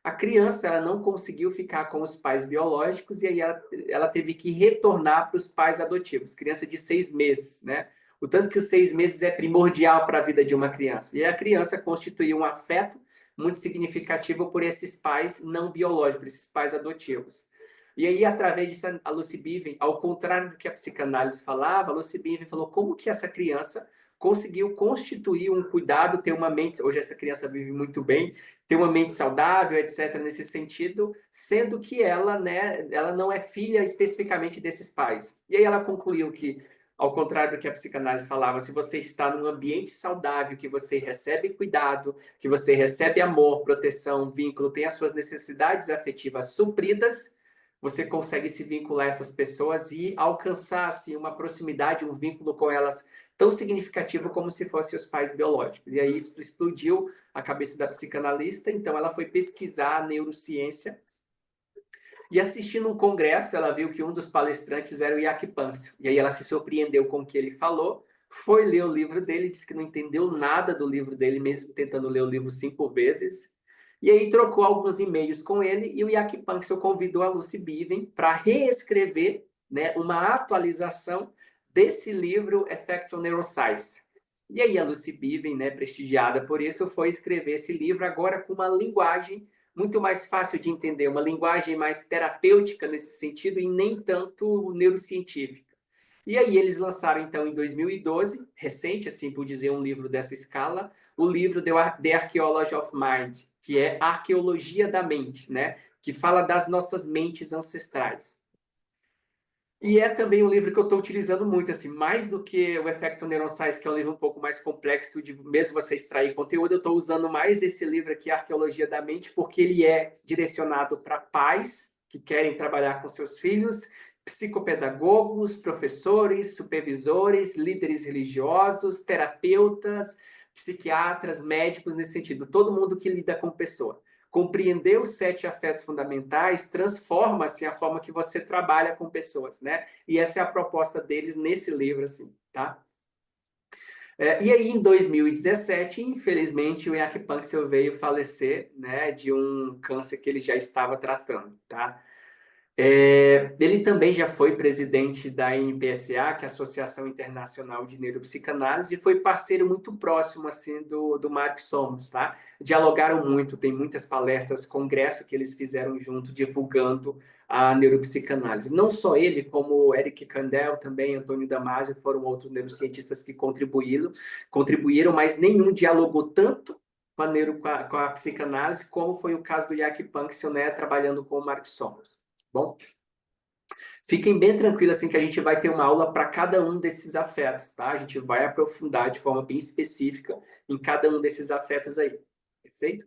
A criança ela não conseguiu ficar com os pais biológicos e aí ela teve que retornar para os pais adotivos. Criança de 6 meses, né? O tanto que os 6 meses é primordial para a vida de uma criança. E a criança constituiu um afeto muito significativo por esses pais não biológicos, por esses pais adotivos. E aí, através disso, a Lucy Beaven, ao contrário do que a psicanálise falava, a Lucy Beaven falou como que essa criança conseguiu constituir um cuidado, ter uma mente, hoje essa criança vive muito bem, ter uma mente saudável, etc., nesse sentido, sendo que ela, né, ela não é filha especificamente desses pais. E aí ela concluiu que, ao contrário do que a psicanálise falava, se você está num ambiente saudável, que você recebe cuidado, que você recebe amor, proteção, vínculo, tem as suas necessidades afetivas supridas, você consegue se vincular a essas pessoas e alcançar assim, uma proximidade, um vínculo com elas tão significativo como se fossem os pais biológicos. E aí isso explodiu a cabeça da psicanalista, então ela foi pesquisar a neurociência e assistindo um congresso, ela viu que um dos palestrantes era o Jack Panksepp. E aí ela se surpreendeu com o que ele falou, foi ler o livro dele, disse que não entendeu nada do livro dele, mesmo tentando ler o livro 5 vezes. E aí trocou alguns e-mails com ele e o Jack Panksepp convidou a Lucy Beaven para reescrever, né, uma atualização desse livro Effect on Neuroscience. E aí a Lucy Beaven, né, prestigiada por isso, foi escrever esse livro agora com uma linguagem muito mais fácil de entender, uma linguagem mais terapêutica nesse sentido e nem tanto neurocientífica. E aí eles lançaram, então, em 2012, recente, assim por dizer, um livro dessa escala, o livro The Archaeology of Mind, que é a arqueologia da mente, né? Que fala das nossas mentes ancestrais. E é também um livro que eu estou utilizando muito, assim, mais do que o Effecto Neuroscience, que é um livro um pouco mais complexo de mesmo você extrair conteúdo, eu estou usando mais esse livro aqui, Arqueologia da Mente, porque ele é direcionado para pais que querem trabalhar com seus filhos, psicopedagogos, professores, supervisores, líderes religiosos, terapeutas, psiquiatras, médicos, nesse sentido, todo mundo que lida com pessoa. Compreender os 7 afetos fundamentais transforma-se a forma que você trabalha com pessoas, né? E essa é a proposta deles nesse livro, assim, tá? E aí, em 2017, infelizmente, o Jack Panksepp veio falecer, né, de um câncer que ele já estava tratando, tá? Ele também já foi presidente da NPSA, que é a Associação Internacional de Neuropsicanálise, e foi parceiro muito próximo assim do Mark Solms, tá? Dialogaram muito, tem muitas palestras, congresso que eles fizeram junto, divulgando a neuropsicanálise. Não só ele, como Eric Kandel, também Antônio Damasio, foram outros neurocientistas que contribuíram, mas nenhum dialogou tanto com a psicanálise, como foi o caso do Jack Panksepp, né, trabalhando com o Mark Solms. Bom, fiquem bem tranquilos assim que a gente vai ter uma aula para cada um desses afetos, tá? A gente vai aprofundar de forma bem específica em cada um desses afetos aí. Perfeito?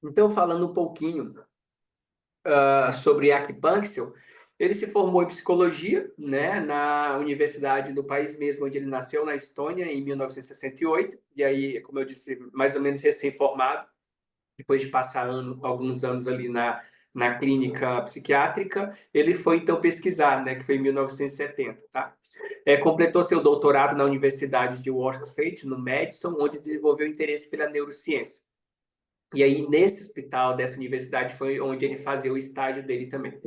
Então, falando um pouquinho sobre Jack Panksepp, ele se formou em psicologia, né, na universidade do país mesmo onde ele nasceu, na Estônia, em 1968. E aí, como eu disse, mais ou menos recém-formado, depois de passar alguns anos ali na clínica psiquiátrica, ele foi então pesquisar, né, que foi em 1970, tá? Completou seu doutorado na Universidade de Washington State, no Madison, onde desenvolveu interesse pela neurociência. E aí, nesse hospital dessa universidade, foi onde ele fazia o estágio dele também.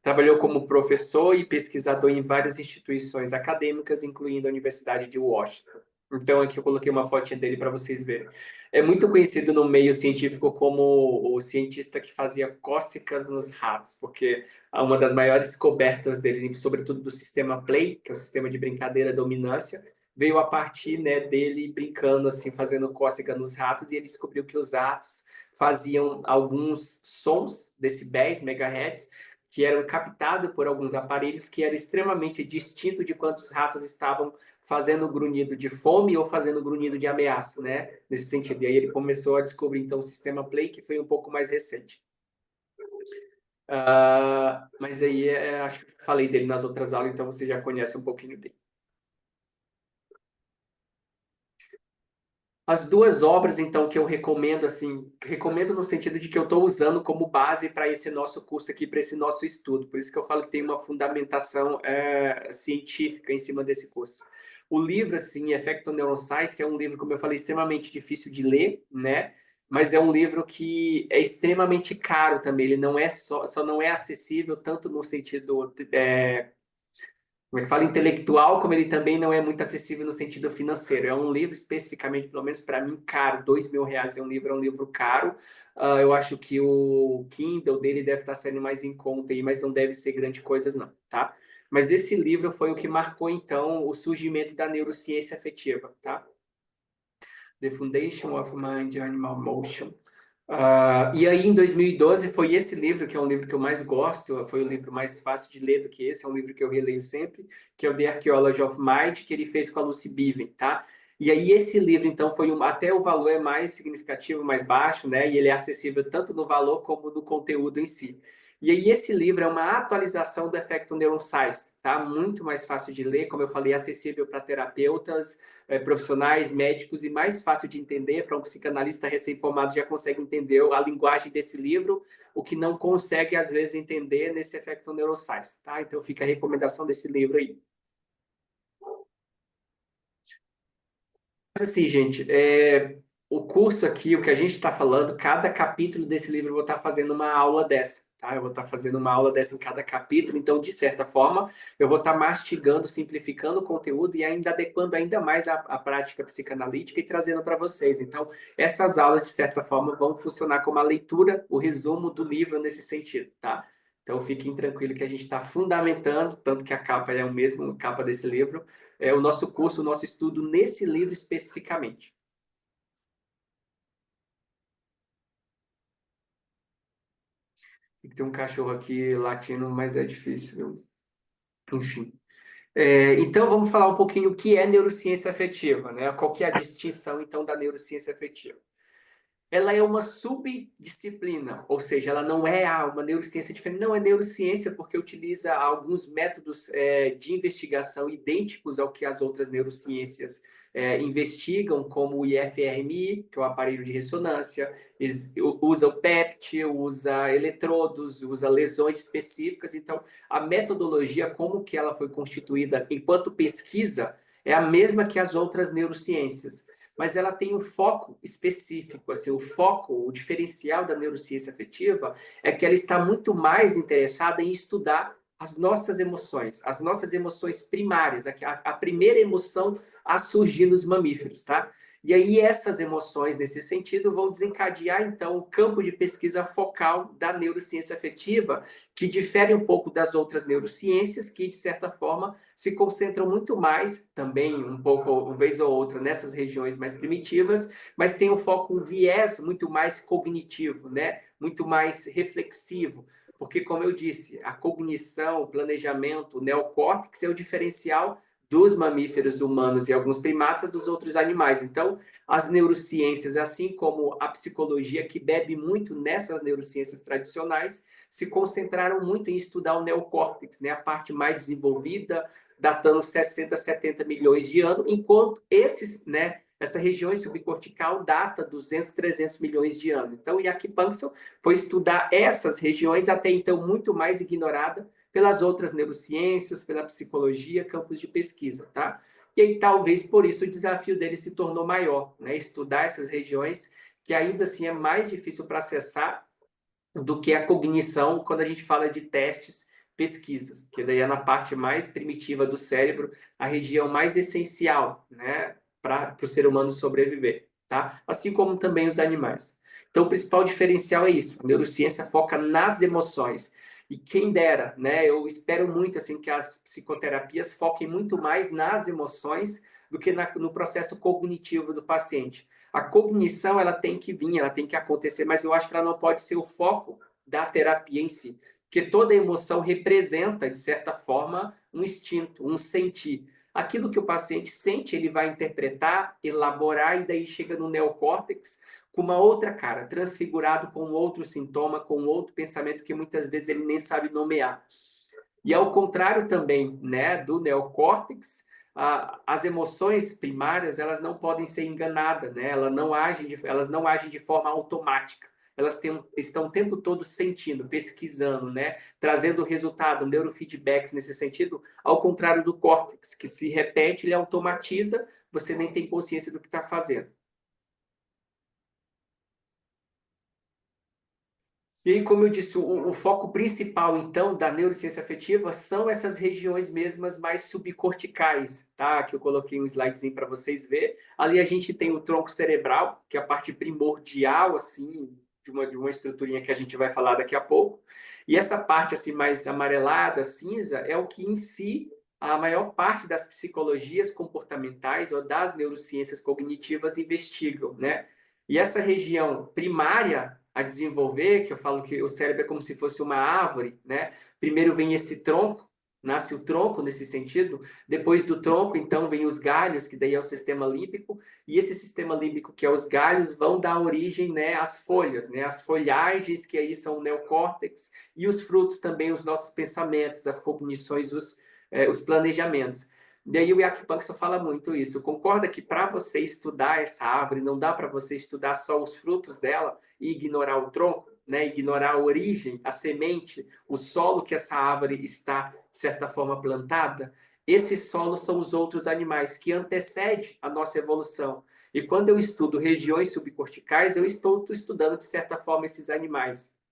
Trabalhou como professor e pesquisador em várias instituições acadêmicas, incluindo a Universidade de Washington. Então, aqui eu coloquei uma fotinha dele para vocês verem. É muito conhecido no meio científico como o cientista que fazia cócegas nos ratos, porque uma das maiores descobertas dele, sobretudo do sistema Play, que é o sistema de brincadeira dominância, veio a partir, né, dele brincando, assim, fazendo cócega nos ratos, e ele descobriu que os ratos faziam alguns sons, decibéis, megahertz, que eram captados por alguns aparelhos que era extremamente distinto de quantos ratos estavam fazendo grunhido de fome ou fazendo grunhido de ameaça, né? Nesse sentido. E aí ele começou a descobrir, então, o sistema Play, que foi um pouco mais recente. Mas aí, acho que eu falei dele nas outras aulas, então você já conhece um pouquinho dele. As duas obras, então, que eu recomendo, assim, recomendo no sentido de que eu estou usando como base para esse nosso curso aqui, para esse nosso estudo. Por isso que eu falo que tem uma fundamentação científica em cima desse curso. O livro, assim, Effecto Neuroscience, que é um livro, como eu falei, extremamente difícil de ler, né? Mas é um livro que é extremamente caro também. Ele não é só não é acessível tanto no sentido como é que fala, intelectual, como ele também não é muito acessível no sentido financeiro. É um livro especificamente, pelo menos para mim, caro. R$ 2.000 é um livro caro. Eu acho que o Kindle dele deve estar saindo mais em conta, aí, mas não deve ser grande coisa, não, tá? Mas esse livro foi o que marcou, então, o surgimento da neurociência afetiva, tá? The Foundation of Mind Animal Motion. E aí, em 2012, foi esse livro, que é um livro que eu mais gosto, foi o livro mais fácil de ler do que esse, é um livro que eu releio sempre, que é o The Archaeology of Mind, que ele fez com a Lucy Beaven, tá? E aí, esse livro, então, até o valor é mais significativo, mais baixo, né? E ele é acessível tanto no valor como no conteúdo em si. E aí, esse livro é uma atualização do Effecto Neuroscience, tá? Muito mais fácil de ler, como eu falei, acessível para terapeutas, profissionais, médicos, e mais fácil de entender para um psicanalista recém-formado já consegue entender a linguagem desse livro, o que não consegue, às vezes, entender nesse Effecto Neuroscience, tá? Então, fica a recomendação desse livro aí. Mas assim, gente, o curso aqui, o que a gente está falando, cada capítulo desse livro eu vou estar fazendo uma aula dessa, tá? Eu vou estar fazendo uma aula dessa em cada capítulo, então, de certa forma, eu vou estar mastigando, simplificando o conteúdo e ainda adequando ainda mais a prática psicanalítica e trazendo para vocês. Então, essas aulas, de certa forma, vão funcionar como a leitura, o resumo do livro nesse sentido, tá? Então, fiquem tranquilos que a gente está fundamentando, tanto que a capa é o mesmo, a capa desse livro, é o nosso curso, o nosso estudo nesse livro especificamente. Tem um cachorro aqui latindo, mas é difícil, enfim. Então, vamos falar um pouquinho o que é neurociência afetiva, né? Qual que é a distinção, então, da neurociência afetiva? Ela é uma subdisciplina, ou seja, ela não é uma neurociência diferente, não é neurociência porque utiliza alguns métodos de investigação idênticos ao que as outras neurociências investigam, como o IFRMI, que é o aparelho de ressonância, usa o PEPT, usa eletrodos, usa lesões específicas. Então, a metodologia, como que ela foi constituída enquanto pesquisa, é a mesma que as outras neurociências, mas ela tem um foco específico. Assim, o foco, o diferencial da neurociência afetiva é que ela está muito mais interessada em estudar as nossas emoções primárias, a primeira emoção a surgir nos mamíferos, tá? E aí essas emoções, nesse sentido, vão desencadear, então, o campo de pesquisa focal da neurociência afetiva, que difere um pouco das outras neurociências, que, de certa forma, se concentram muito mais, também um pouco, uma vez ou outra, nessas regiões mais primitivas, mas tem um foco, um viés muito mais cognitivo, né? Muito mais reflexivo, porque, como eu disse, a cognição, o planejamento, o neocórtex é o diferencial dos mamíferos humanos e alguns primatas dos outros animais. Então, as neurociências, assim como a psicologia, que bebe muito nessas neurociências tradicionais, se concentraram muito em estudar o neocórtex, né, a parte mais desenvolvida, datando 60, 70 milhões de anos, enquanto essa região subcortical data 200, 300 milhões de anos. Então, Jack Panksepp foi estudar essas regiões, até então muito mais ignorada pelas outras neurociências, pela psicologia, campos de pesquisa, tá? E aí, talvez por isso o desafio dele se tornou maior, né? Estudar essas regiões que ainda assim é mais difícil para acessar do que a cognição quando a gente fala de testes, pesquisas, porque daí é na parte mais primitiva do cérebro, a região mais essencial, né, para o ser humano sobreviver, tá? Assim como também os animais. Então, o principal diferencial é isso, a neurociência foca nas emoções. E quem dera, né? Eu espero muito assim que as psicoterapias foquem muito mais nas emoções do que no processo cognitivo do paciente. A cognição ela tem que vir, ela tem que acontecer, mas eu acho que ela não pode ser o foco da terapia em si, porque toda emoção representa, de certa forma, um instinto, um sentir. Aquilo que o paciente sente, ele vai interpretar, elaborar, e daí chega no neocórtex com uma outra cara, transfigurado com outro sintoma, com outro pensamento que muitas vezes ele nem sabe nomear. E ao contrário também, né, do neocórtex, as emoções primárias elas não podem ser enganadas, né? Elas não agem de forma automática. Estão o tempo todo sentindo, pesquisando, né? Trazendo resultado, neurofeedbacks nesse sentido, ao contrário do córtex, que se repete, ele automatiza, você nem tem consciência do que está fazendo. E aí, como eu disse, o foco principal, então, da neurociência afetiva são essas regiões mesmas mais subcorticais, tá? Que eu coloquei um slidezinho para vocês verem. Ali a gente tem o tronco cerebral, que é a parte primordial, assim, de uma estruturinha que a gente vai falar daqui a pouco. E essa parte, assim, mais amarelada, cinza, é o que, em si, a maior parte das psicologias comportamentais ou das neurociências cognitivas investigam, né? E essa região primária a desenvolver, que eu falo que o cérebro é como se fosse uma árvore, né? Primeiro vem esse tronco, nasce o tronco nesse sentido, depois do tronco, então, vem os galhos, que daí é o sistema límbico, e esse sistema límbico, que é os galhos, vão dar origem, né, às folhas, né, às folhagens, que aí são o neocórtex, e os frutos também, os nossos pensamentos, as cognições, os planejamentos. Daí o Jack Panksepp fala muito isso. Concorda que para você estudar essa árvore, não dá para você estudar só os frutos dela e ignorar o tronco, né? Ignorar a origem, a semente, o solo que essa árvore está, de certa forma, plantada? Esses solos são os outros animais que antecedem a nossa evolução. E quando eu estudo regiões subcorticais, eu estou estudando, de certa forma, esses animais.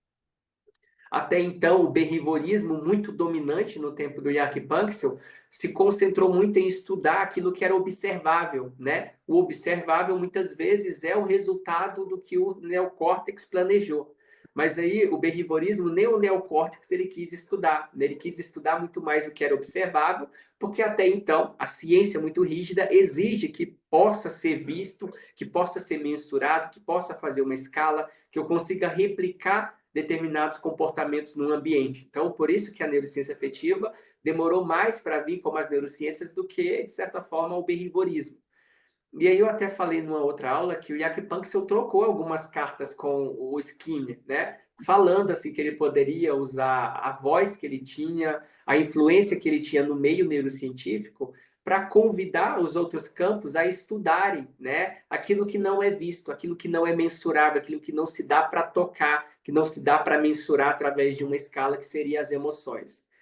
Até então, o behaviorismo, muito dominante no tempo do Jack Panksepp, se concentrou muito em estudar aquilo que era observável, né? O observável, muitas vezes, é o resultado do que o neocórtex planejou. Mas aí o berrivorismo, nem o neocórtex ele quis estudar. Ele quis estudar muito mais o que era observável, porque até então a ciência muito rígida exige que possa ser visto, que possa ser mensurado, que possa fazer uma escala, que eu consiga replicar determinados comportamentos no ambiente. Então, por isso que a neurociência afetiva demorou mais para vir como as neurociências do que, de certa forma, o berrivorismo. E aí eu até falei numa outra aula que o Jack Panksepp trocou algumas cartas com o Skinner, né? Falando assim que ele poderia usar a voz que ele tinha, a influência que ele tinha no meio neurocientífico para convidar os outros campos a estudarem, né? Aquilo que não é visto, aquilo que não é mensurável, aquilo que não se dá para tocar, que não se dá para mensurar através de uma escala que seria as emoções.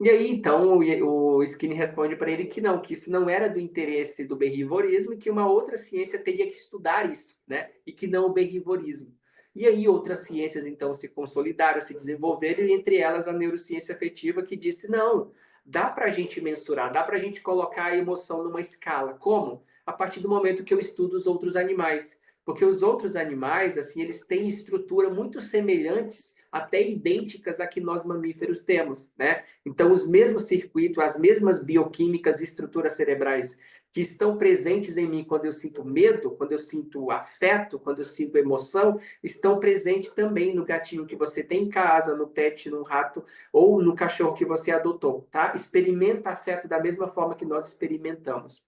E aí, então, o Skinner responde para ele que isso não era do interesse do berrivorismo e que uma outra ciência teria que estudar isso, né? E que não o berrivorismo. E aí outras ciências, então, se consolidaram, se desenvolveram, e entre elas a neurociência afetiva, que disse, não, dá para a gente mensurar, dá para a gente colocar a emoção numa escala. Como? A partir do momento que eu estudo os outros animais. Porque os outros animais, assim, eles têm estrutura muito semelhantes, até idênticas a que nós mamíferos temos, né? Então, os mesmos circuitos, as mesmas bioquímicas e estruturas cerebrais que estão presentes em mim quando eu sinto medo, quando eu sinto afeto, quando eu sinto emoção, estão presentes também no gatinho que você tem em casa, no pet, no rato ou no cachorro que você adotou, tá? Experimenta afeto da mesma forma que nós experimentamos.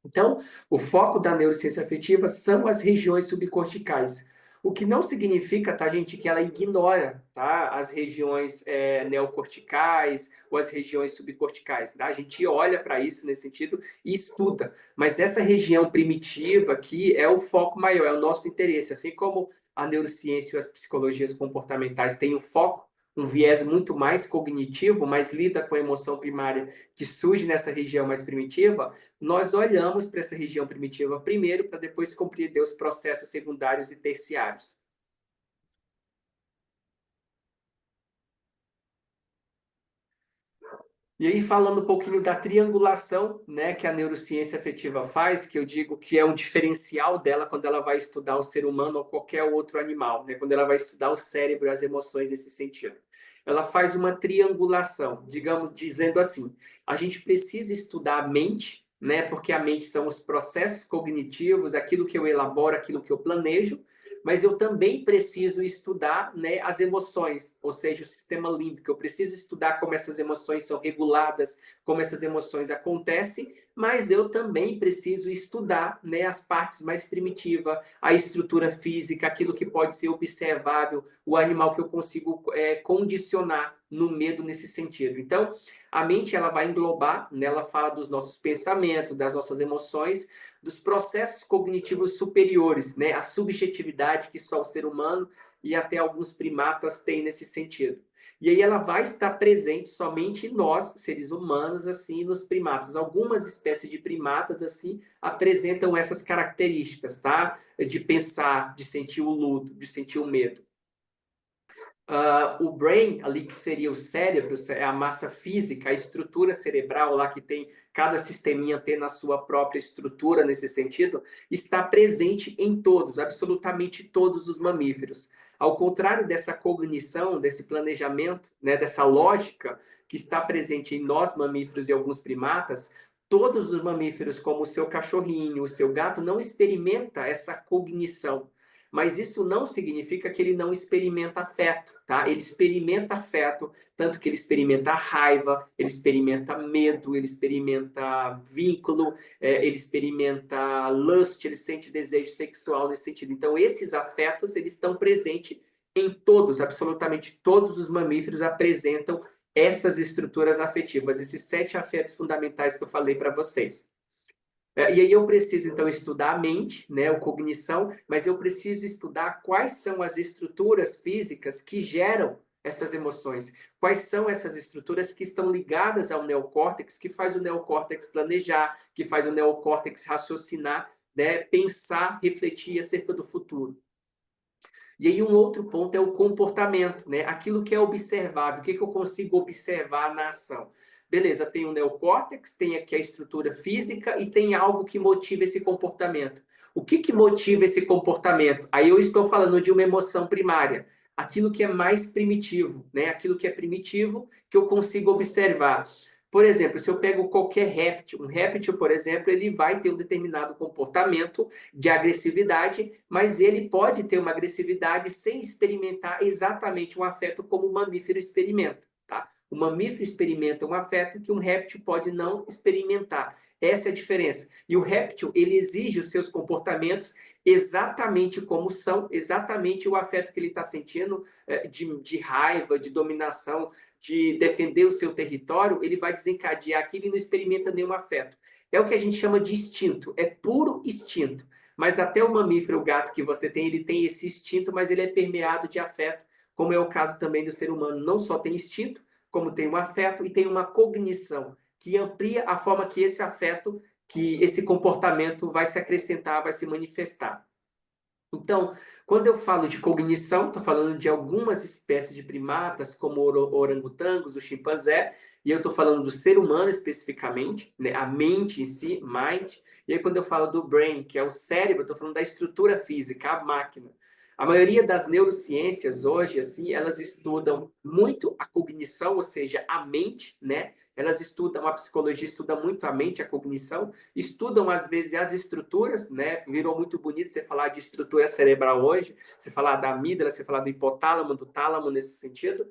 Então, o foco da neurociência afetiva são as regiões subcorticais. O que não significa, tá, gente, que ela ignora, tá, as regiões neocorticais ou as regiões subcorticais, tá? A gente olha para isso nesse sentido e estuda. Mas essa região primitiva aqui é o foco maior, é o nosso interesse. Assim como a neurociência e as psicologias comportamentais têm um foco, um viés muito mais cognitivo, mas lida com a emoção primária que surge nessa região mais primitiva, nós olhamos para essa região primitiva primeiro, para depois compreender os processos secundários e terciários. E aí, falando um pouquinho da triangulação, né, que a neurociência afetiva faz, que eu digo que é um diferencial dela quando ela vai estudar o ser humano ou qualquer outro animal, né, quando ela vai estudar o cérebro e as emoções nesse sentido. Ela faz uma triangulação, digamos, dizendo assim, a gente precisa estudar a mente, né, porque a mente são os processos cognitivos, aquilo que eu elaboro, aquilo que eu planejo, mas eu também preciso estudar, né, as emoções, ou seja, o sistema límbico. Eu preciso estudar como essas emoções são reguladas, como essas emoções acontecem, mas eu também preciso estudar, né, as partes mais primitivas, a estrutura física, aquilo que pode ser observável, o animal que eu consigo condicionar no medo nesse sentido. Então, a mente ela vai englobar, né, ela fala dos nossos pensamentos, das nossas emoções, dos processos cognitivos superiores, né? A subjetividade que só o ser humano e até alguns primatas têm nesse sentido. E aí ela vai estar presente somente em nós, seres humanos, assim, nos primatas. Algumas espécies de primatas, assim, apresentam essas características, tá? De pensar, de sentir o luto, de sentir o medo. O brain, ali que seria o cérebro, é a massa física, a estrutura cerebral lá que tem cada sisteminha tendo a sua própria estrutura nesse sentido, está presente em todos, absolutamente todos os mamíferos. Ao contrário dessa cognição, desse planejamento, né, dessa lógica que está presente em nós mamíferos e alguns primatas, todos os mamíferos, como o seu cachorrinho, o seu gato, não experimenta essa cognição. Mas isso não significa que ele não experimenta afeto, tá? Ele experimenta afeto, tanto que ele experimenta raiva, ele experimenta medo, ele experimenta vínculo, ele experimenta lust, ele sente desejo sexual nesse sentido. Então, esses afetos, eles estão presentes em todos, absolutamente todos os mamíferos apresentam essas estruturas afetivas, esses 7 afetos fundamentais que eu falei para vocês. E aí eu preciso, então, estudar a mente, né, a cognição, mas eu preciso estudar quais são as estruturas físicas que geram essas emoções. Quais são essas estruturas que estão ligadas ao neocórtex, que faz o neocórtex planejar, que faz o neocórtex raciocinar, né, pensar, refletir acerca do futuro. E aí um outro ponto é o comportamento, né? Aquilo que é observável, o que eu consigo observar na ação. Beleza, tem o neocórtex, tem aqui a estrutura física e tem algo que motiva esse comportamento. O que motiva esse comportamento? Aí eu estou falando de uma emoção primária. aquilo que é mais primitivo, né? Aquilo que é primitivo que eu consigo observar. Por exemplo, se eu pego qualquer réptil, um réptil, por exemplo, ele vai ter um determinado comportamento de agressividade, mas ele pode ter uma agressividade sem experimentar exatamente um afeto como o mamífero experimenta, tá? O mamífero experimenta um afeto que um réptil pode não experimentar. Essa é a diferença. E o réptil, ele exige os seus comportamentos exatamente como são, exatamente o afeto que ele está sentindo, de raiva, de dominação, de defender o seu território, ele vai desencadear aquilo e não experimenta nenhum afeto. É o que a gente chama de instinto, é puro instinto. Mas até o mamífero, o gato que você tem, ele tem esse instinto, mas ele é permeado de afeto, como é o caso também do ser humano. Não só tem instinto, como tem um afeto e tem uma cognição, que amplia a forma que esse afeto, que esse comportamento vai se acrescentar, vai se manifestar. Então, quando eu falo de cognição, estou falando de algumas espécies de primatas, como orangotangos, o chimpanzé, e eu estou falando do ser humano especificamente, né, a mente em si, mind. E aí, quando eu falo do brain, que é o cérebro, eu estou falando da estrutura física, a máquina. A maioria das neurociências hoje, assim, elas estudam muito a cognição, ou seja, a mente, né? Elas estudam, a psicologia estuda muito a mente, a cognição, estudam às vezes as estruturas, né? Virou muito bonito você falar de estrutura cerebral hoje, você falar da amígdala, você falar do hipotálamo, do tálamo nesse sentido.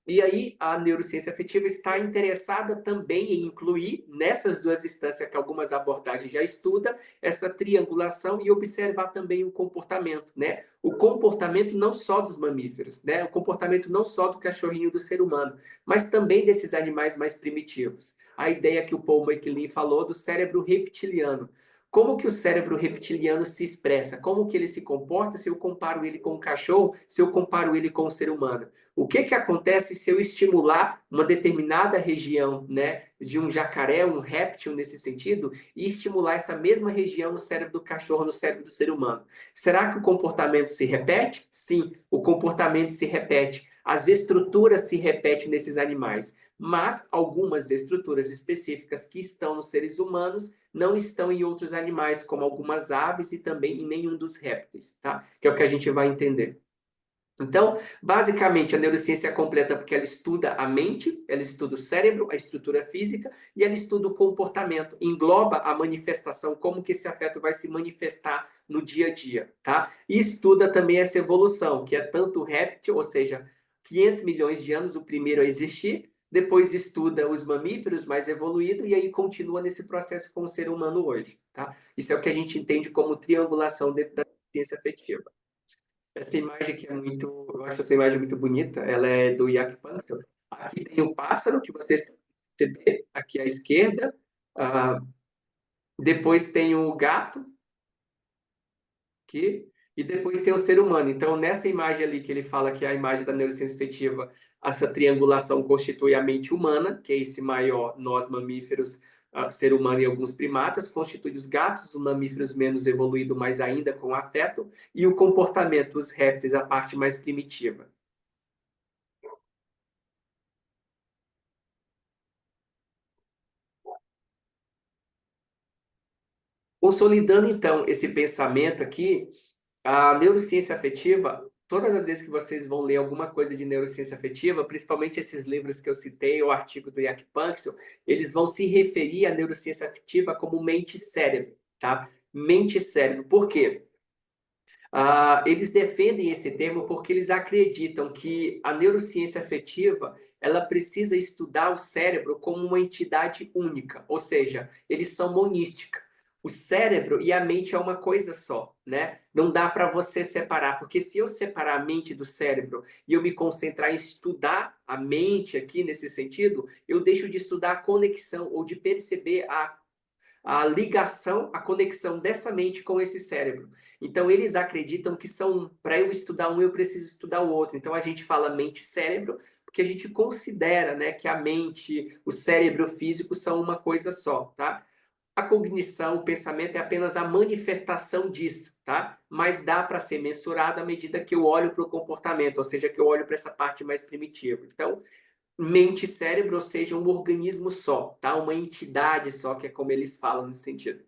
E aí a neurociência afetiva está interessada também em incluir nessas duas instâncias que algumas abordagens já estudam, essa triangulação e observar também o comportamento, né? O comportamento não só dos mamíferos, né? O comportamento não só do cachorrinho do ser humano, mas também desses animais mais primitivos. A ideia que o Paul MacLean falou do cérebro reptiliano. Como que o cérebro reptiliano se expressa? Como que ele se comporta se eu comparo ele com um cachorro, se eu comparo ele com um ser humano? O que que acontece se eu estimular uma determinada região, né, de um jacaré, um réptil nesse sentido, e estimular essa mesma região no cérebro do cachorro, no cérebro do ser humano? Será que o comportamento se repete? Sim, o comportamento se repete. As estruturas se repetem nesses animais, mas algumas estruturas específicas que estão nos seres humanos não estão em outros animais, como algumas aves e também em nenhum dos répteis, tá? Que é o que a gente vai entender. Então, basicamente, a neurociência é completa porque ela estuda a mente, ela estuda o cérebro, a estrutura física e ela estuda o comportamento, engloba a manifestação, como que esse afeto vai se manifestar no dia a dia, tá? E estuda também essa evolução, que é tanto o réptil, ou seja, 500 milhões de anos o primeiro a existir, depois estuda os mamíferos mais evoluídos e aí continua nesse processo com o ser humano hoje, tá? Isso é o que a gente entende como triangulação dentro da ciência afetiva. Essa imagem aqui é muito, eu acho essa imagem muito bonita. Ela é do Jack Pankel. Aqui tem o pássaro que vocês podem perceber aqui à esquerda. Ah, depois tem o gato aqui e depois tem o ser humano. Então, nessa imagem ali que ele fala que é a imagem da neurociência afetiva, essa triangulação constitui a mente humana, que é esse maior, nós mamíferos, ser humano e alguns primatas, constitui os gatos, os mamíferos menos evoluídos, mas ainda com afeto, e o comportamento, os répteis, a parte mais primitiva. Consolidando, então, esse pensamento aqui, a neurociência afetiva, todas as vezes que vocês vão ler alguma coisa de neurociência afetiva, principalmente esses livros que eu citei, o artigo do Jack Panksepp, eles vão se referir à neurociência afetiva como mente-cérebro, tá? Mente-cérebro. Por quê? Eles defendem esse termo porque eles acreditam que a neurociência afetiva ela precisa estudar o cérebro como uma entidade única, ou seja, eles são monística. O cérebro e a mente é uma coisa só, né? Não dá para você separar, porque se eu separar a mente do cérebro e eu me concentrar em estudar a mente aqui nesse sentido, eu deixo de estudar a conexão ou de perceber a ligação, a conexão dessa mente com esse cérebro. Então, eles acreditam que são, para eu estudar um, eu preciso estudar o outro. Então, a gente fala mente-cérebro, porque a gente considera, né, que a mente, o cérebro físico são uma coisa só, tá? A cognição, o pensamento é apenas a manifestação disso, tá? Mas dá para ser mensurado à medida que eu olho para o comportamento, ou seja, que eu olho para essa parte mais primitiva. Então, mente e cérebro, ou seja, um organismo só, tá? Uma entidade só, que é como eles falam nesse sentido.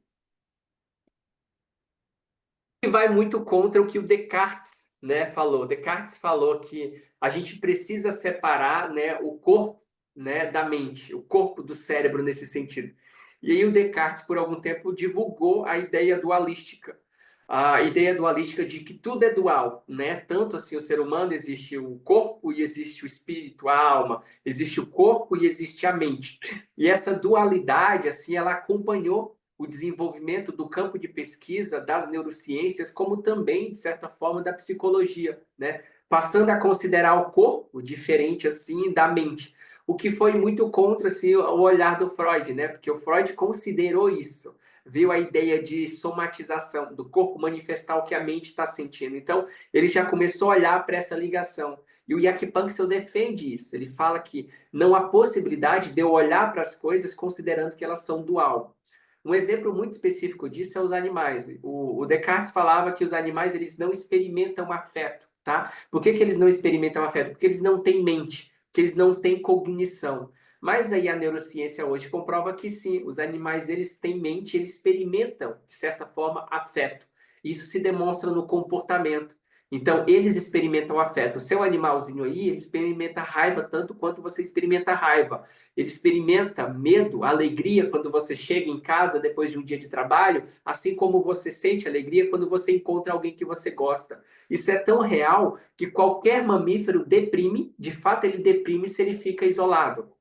E vai muito contra o que o Descartes, né, falou. Descartes falou que a gente precisa separar, né, o corpo, né, da mente, o corpo do cérebro nesse sentido. E aí o Descartes, por algum tempo, divulgou a ideia dualística. A ideia dualística de que tudo é dual, né? Tanto assim, o ser humano existe o corpo e existe o espírito, a alma, existe o corpo e existe a mente. E essa dualidade, assim, ela acompanhou o desenvolvimento do campo de pesquisa das neurociências, como também, de certa forma, da psicologia, né? Passando a considerar o corpo diferente assim da mente, o que foi muito contra assim, o olhar do Freud, né? Porque o Freud considerou isso, viu a ideia de somatização, do corpo manifestar o que a mente está sentindo. Então, ele já começou a olhar para essa ligação. E o Jack Panksepp defende isso. Ele fala que não há possibilidade de eu olhar para as coisas considerando que elas são dual. Um exemplo muito específico disso é os animais. O Descartes falava que os animais eles não experimentam afeto, tá? Por que eles não experimentam afeto? Porque eles não têm mente, porque eles não têm cognição. Mas aí a neurociência hoje comprova que sim, os animais eles têm mente, eles experimentam, de certa forma, afeto. Isso se demonstra no comportamento. Então, eles experimentam afeto. O seu animalzinho aí, ele experimenta raiva tanto quanto você experimenta raiva. Ele experimenta medo, alegria quando você chega em casa depois de um dia de trabalho, assim como você sente alegria quando você encontra alguém que você gosta. Isso é tão real que qualquer mamífero deprime, de fato ele deprime se ele fica isolado.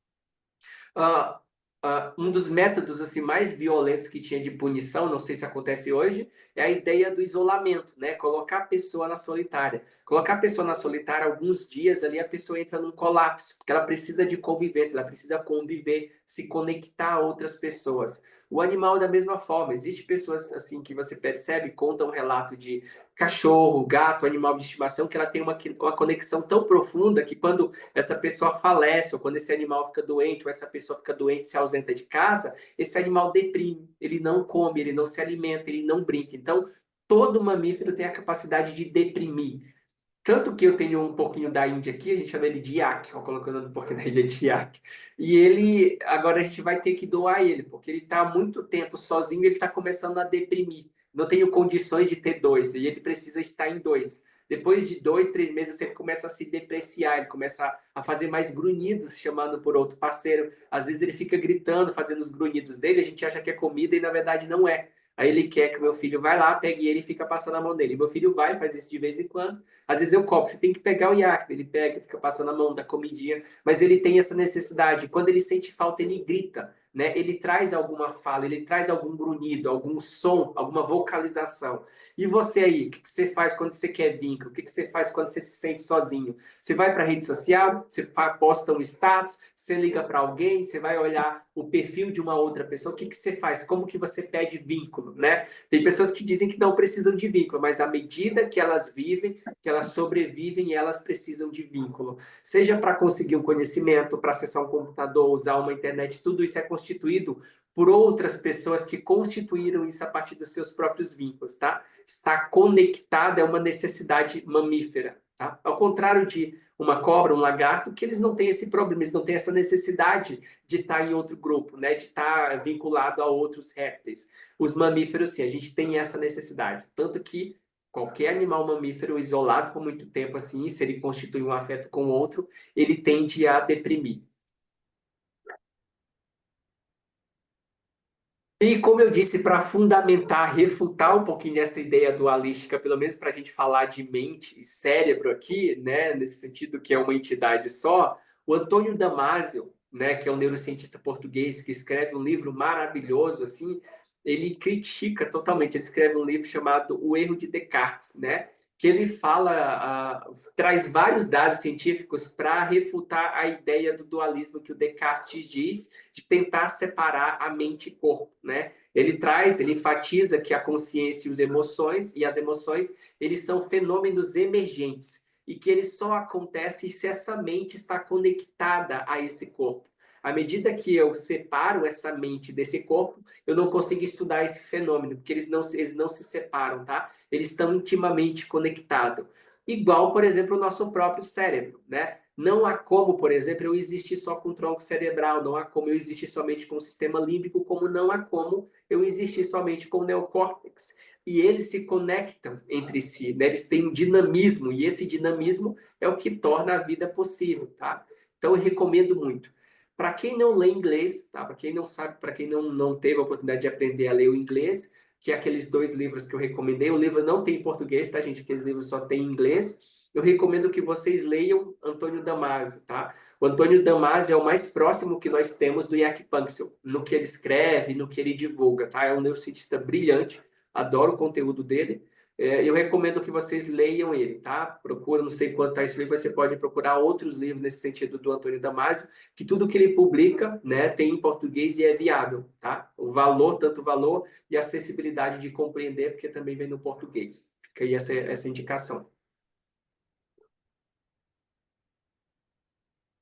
Uh, um dos métodos assim mais violentos que tinha de punição, não sei se acontece hoje, é a ideia do isolamento, né? Colocar a pessoa na solitária. Colocar a pessoa na solitária alguns dias ali, a pessoa entra num colapso, porque ela precisa de convivência, ela precisa conviver, se conectar a outras pessoas. O animal da mesma forma, existe pessoas assim que você percebe, contam um relato de cachorro, gato, animal de estimação, que ela tem uma conexão tão profunda que quando essa pessoa falece, ou quando esse animal fica doente, ou essa pessoa fica doente e se ausenta de casa, esse animal deprime, ele não come, ele não se alimenta, ele não brinca. Então, todo mamífero tem a capacidade de deprimir. Tanto que eu tenho um pouquinho da Índia aqui, a gente chama ele de Yak, ó, colocando um pouquinho da Índia de Yak. E ele, agora a gente vai ter que doar ele, porque ele está há muito tempo sozinho, ele está começando a deprimir. Não tenho condições de ter dois, e ele precisa estar em dois. Depois de 2, 3 meses, você começa a se depreciar, ele começa a fazer mais grunhidos, chamando por outro parceiro. Às vezes ele fica gritando, fazendo os grunhidos dele, a gente acha que é comida e na verdade não é. Aí ele quer que o meu filho vá lá, pegue ele e fica passando a mão dele. Meu filho vai, faz isso de vez em quando. Às vezes eu cobro, você tem que pegar o iaco. Ele pega, fica passando a mão da comidinha. Mas ele tem essa necessidade. Quando ele sente falta, ele grita, né? Ele traz alguma fala, ele traz algum grunhido, algum som, alguma vocalização. E você aí, o que você faz quando você quer vínculo? O que você faz quando você se sente sozinho? Você vai para a rede social, você posta um status, você liga para alguém, você vai olhar o perfil de uma outra pessoa, o que você faz? Como que você pede vínculo, né? Tem pessoas que dizem que não precisam de vínculo, mas à medida que elas vivem, que elas sobrevivem, elas precisam de vínculo. Seja para conseguir um conhecimento, para acessar um computador, usar uma internet, tudo isso é constituído por outras pessoas que constituíram isso a partir dos seus próprios vínculos, tá? Estar conectado é uma necessidade mamífera, tá? Ao contrário de uma cobra, um lagarto, que eles não têm esse problema, eles não têm essa necessidade de estar em outro grupo, né? De estar vinculado a outros répteis. Os mamíferos, sim, a gente tem essa necessidade. Tanto que qualquer animal mamífero isolado por muito tempo, assim, se ele constitui um afeto com o outro, ele tende a deprimir. E como eu disse, para fundamentar, refutar um pouquinho essa ideia dualística, pelo menos para a gente falar de mente e cérebro aqui, né, nesse sentido que é uma entidade só, o Antônio Damasio, né, que é um neurocientista português que escreve um livro maravilhoso, assim, ele critica totalmente, ele escreve um livro chamado O Erro de Descartes, né, que ele fala, traz vários dados científicos para refutar a ideia do dualismo que o Descartes diz, de tentar separar a mente e corpo, né? Ele enfatiza que a consciência e as emoções, eles são fenômenos emergentes e que eles só acontecem se essa mente está conectada a esse corpo. À medida que eu separo essa mente desse corpo, eu não consigo estudar esse fenômeno, porque eles não se separam, tá? Eles estão intimamente conectados. Igual, por exemplo, o nosso próprio cérebro, né? Não há como, por exemplo, eu existir só com o tronco cerebral, não há como eu existir somente com o sistema límbico, como não há como eu existir somente com o neocórtex. e eles se conectam entre si, né? Eles têm um dinamismo, e esse dinamismo é o que torna a vida possível, tá? Então, eu recomendo muito. Para quem não lê inglês, tá? Para quem não sabe, para quem não teve a oportunidade de aprender a ler o inglês, que é aqueles 2 livros que eu recomendei. O livro não tem em português, tá, gente? Aqueles livros só tem em inglês. Eu recomendo que vocês leiam Antônio Damasio, tá? O Antônio Damasio é o mais próximo que nós temos do Jack Panksepp, no que ele escreve, no que ele divulga, tá? É um neurocientista brilhante, adoro o conteúdo dele. Eu recomendo que vocês leiam ele, tá? Procura, não sei quanto tá esse livro, você pode procurar outros livros nesse sentido do Antônio Damasio, que tudo que ele publica, né, tem em português e é viável, tá? O valor, tanto o valor e a acessibilidade de compreender, porque também vem no português. Fica aí essa indicação.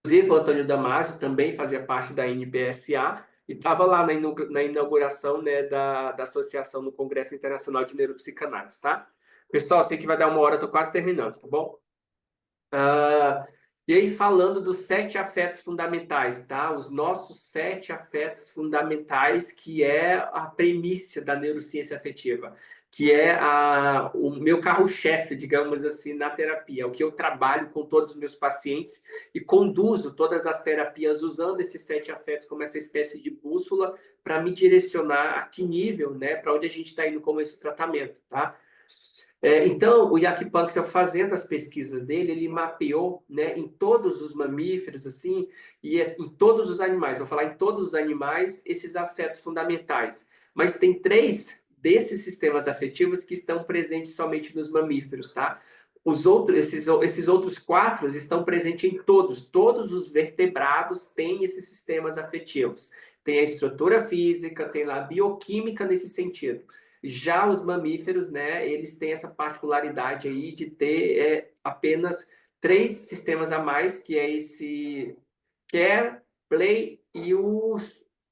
Inclusive, o Antônio Damasio também fazia parte da NPSA e estava lá na inauguração, né, da associação no Congresso Internacional de Neuropsicanálise, tá? Pessoal, sei que vai dar 1 hora, estou quase terminando, tá bom? E aí, falando dos 7 afetos fundamentais, tá? Os nossos 7 afetos fundamentais, que é a premissa da neurociência afetiva, que é o meu carro-chefe, digamos assim, na terapia, o que eu trabalho com todos os meus pacientes e conduzo todas as terapias usando esses 7 afetos como essa espécie de bússola para me direcionar a que nível, né, para onde a gente está indo com esse tratamento, tá? Então, o Jack Panksepp, fazendo as pesquisas dele, ele mapeou, né, em todos os mamíferos, assim, e em todos os animais, vou falar em todos os animais, esses afetos fundamentais. Mas tem 3 desses sistemas afetivos que estão presentes somente nos mamíferos, tá? Esses outros 4 estão presentes em todos os vertebrados têm esses sistemas afetivos. Tem a estrutura física, tem lá a bioquímica nesse sentido. Já os mamíferos, né, eles têm essa particularidade aí de ter apenas 3 sistemas a mais, que é esse care, play e o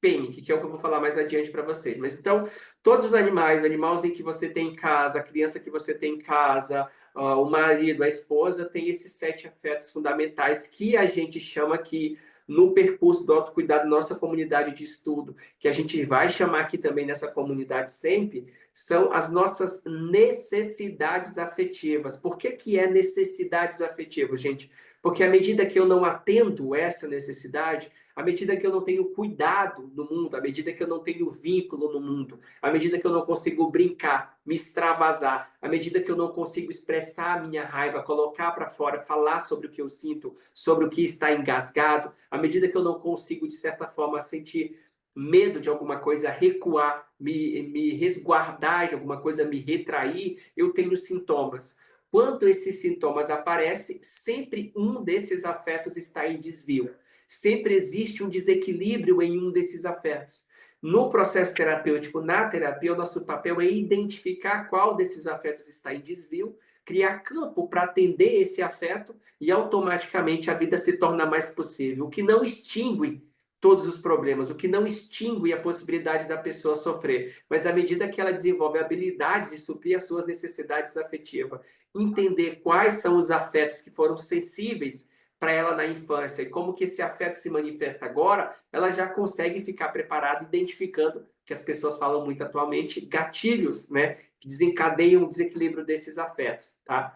panic, que é o que eu vou falar mais adiante para vocês. Mas então, todos os animais, o animalzinho que você tem em casa, a criança que você tem em casa, o marido, a esposa, tem esses 7 afetos fundamentais que a gente chama aqui no percurso do autocuidado, nossa comunidade de estudo, que a gente vai chamar aqui também nessa comunidade sempre, são as nossas necessidades afetivas. Por que é necessidades afetivas, gente? Porque à medida que eu não atendo essa necessidade, à medida que eu não tenho cuidado no mundo, à medida que eu não tenho vínculo no mundo, à medida que eu não consigo brincar, me extravasar, à medida que eu não consigo expressar a minha raiva, colocar para fora, falar sobre o que eu sinto, sobre o que está engasgado, à medida que eu não consigo, de certa forma, sentir medo de alguma coisa, recuar, me resguardar de alguma coisa, me retrair, eu tenho sintomas. Quando esses sintomas aparecem, sempre um desses afetos está em desvio. Sempre existe um desequilíbrio em um desses afetos. No processo terapêutico, na terapia, o nosso papel é identificar qual desses afetos está em desvio, criar campo para atender esse afeto e automaticamente a vida se torna mais possível. O que não extingue todos os problemas, o que não extingue a possibilidade da pessoa sofrer, mas à medida que ela desenvolve habilidades de suprir as suas necessidades afetivas, entender quais são os afetos que foram sensíveis para ela na infância e como que esse afeto se manifesta agora, ela já consegue ficar preparada identificando, que as pessoas falam muito atualmente, gatilhos, né, que desencadeiam o desequilíbrio desses afetos, tá?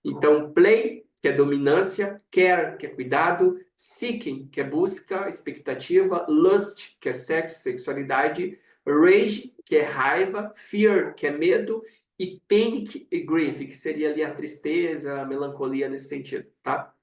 Então, play, que é dominância, care, que é cuidado, seeking, que é busca, expectativa, lust, que é sexo, sexualidade, rage, que é raiva, fear, que é medo, e panic e grief, que seria ali a tristeza, a melancolia nesse sentido, tá?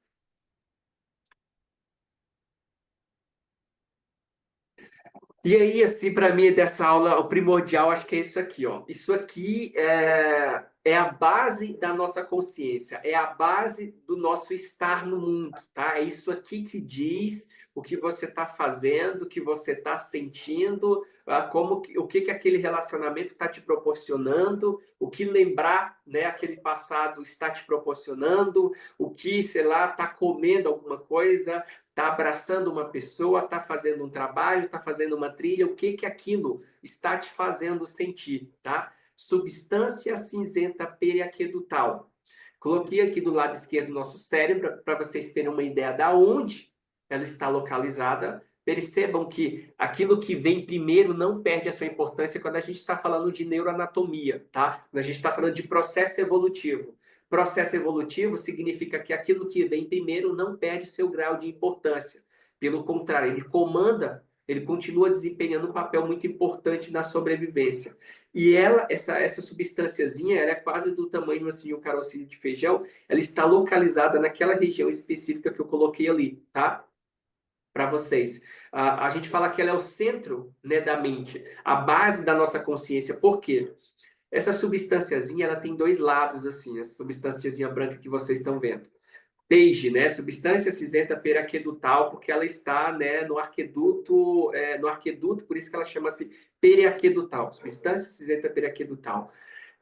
E aí, assim, para mim, dessa aula, o primordial, acho que é isso aqui, ó. Isso aqui é a base da nossa consciência, é a base do nosso estar no mundo, tá? É isso aqui que diz o que você está fazendo, o que você está sentindo, o que aquele relacionamento está te proporcionando, o que lembrar, né, aquele passado está te proporcionando, o que, sei lá, está comendo alguma coisa, está abraçando uma pessoa, está fazendo um trabalho, está fazendo uma trilha, o que aquilo está te fazendo sentir, tá? Substância cinzenta periaquedutal. Coloquei aqui do lado esquerdo do nosso cérebro para vocês terem uma ideia de onde ela está localizada. Percebam que aquilo que vem primeiro não perde a sua importância quando a gente está falando de neuroanatomia, tá? Quando a gente está falando de processo evolutivo. Processo evolutivo significa que aquilo que vem primeiro não perde seu grau de importância. Pelo contrário, ele comanda, ele continua desempenhando um papel muito importante na sobrevivência. E essa substânciazinha, ela é quase do tamanho assim, de um carocinho de feijão, ela está localizada naquela região específica que eu coloquei ali, tá? Para vocês. A gente fala que ela é o centro, né, da mente, a base da nossa consciência. Por quê? Essa substânciazinha, ela tem dois lados, assim, essa substânciazinha branca que vocês estão vendo. PEIGE, né, substância cinzenta periaquedutal, porque ela está, né, no arqueduto, por isso que ela chama-se periaquedutal, substância cinzenta periaquedutal.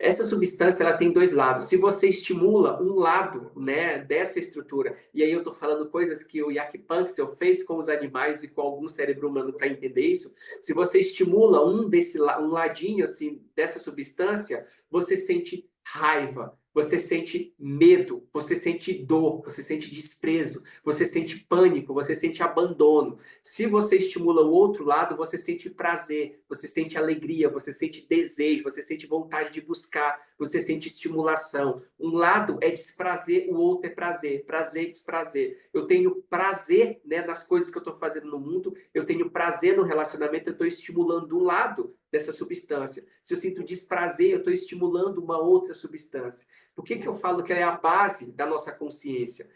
Essa substância ela tem dois lados. Se você estimula um lado, né, dessa estrutura, e aí eu estou falando coisas que o Jack Panksepp fez com os animais e com algum cérebro humano para entender isso, se você estimula um ladinho assim dessa substância, você sente raiva, você sente medo, você sente dor, você sente desprezo, você sente pânico, você sente abandono. Se você estimula o outro lado, você sente prazer, você sente alegria, você sente desejo, você sente vontade de buscar, você sente estimulação. Um lado é desprazer, o outro é prazer. Prazer e desprazer. Eu tenho prazer, né, nas coisas que eu estou fazendo no mundo, eu tenho prazer no relacionamento, eu estou estimulando um lado dessa substância. Se eu sinto desprazer, eu estou estimulando uma outra substância. Por que eu falo que ela é a base da nossa consciência?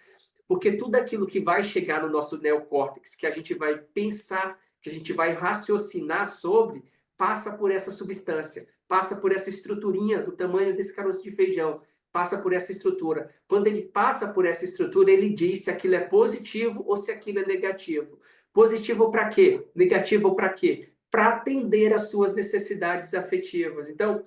Porque tudo aquilo que vai chegar no nosso neocórtex, que a gente vai pensar, que a gente vai raciocinar sobre, passa por essa substância, passa por essa estruturinha do tamanho desse caroço de feijão, passa por essa estrutura. Quando ele passa por essa estrutura, ele diz se aquilo é positivo ou se aquilo é negativo. Positivo para quê? Negativo para quê? Para atender às suas necessidades afetivas. Então,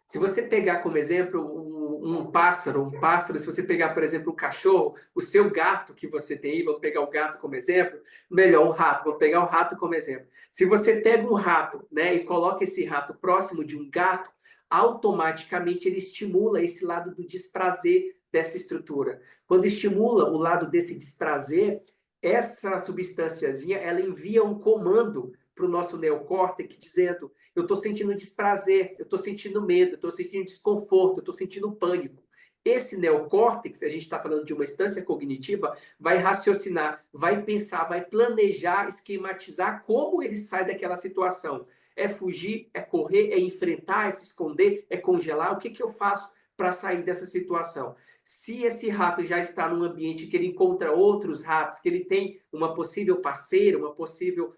se você pegar como exemplo um pássaro, se você pegar, por exemplo, um cachorro, o seu gato que você tem aí, vamos pegar o gato como exemplo, melhor, o rato, vamos pegar o rato como exemplo. Se você pega um rato, né, e coloca esse rato próximo de um gato, automaticamente ele estimula esse lado do desprazer dessa estrutura. Quando estimula o lado desse desprazer, essa substânciazinha, ela envia um comando para o nosso neocórtex dizendo: eu estou sentindo desprazer, eu estou sentindo medo, eu estou sentindo desconforto, eu estou sentindo pânico. Esse neocórtex, a gente está falando de uma instância cognitiva, vai raciocinar, vai pensar, vai planejar, esquematizar como ele sai daquela situação. É fugir, é correr, é enfrentar, é se esconder, é congelar? O que, que eu faço para sair dessa situação? Se esse rato já está num ambiente que ele encontra outros ratos, que ele tem uma possível parceira, uma possível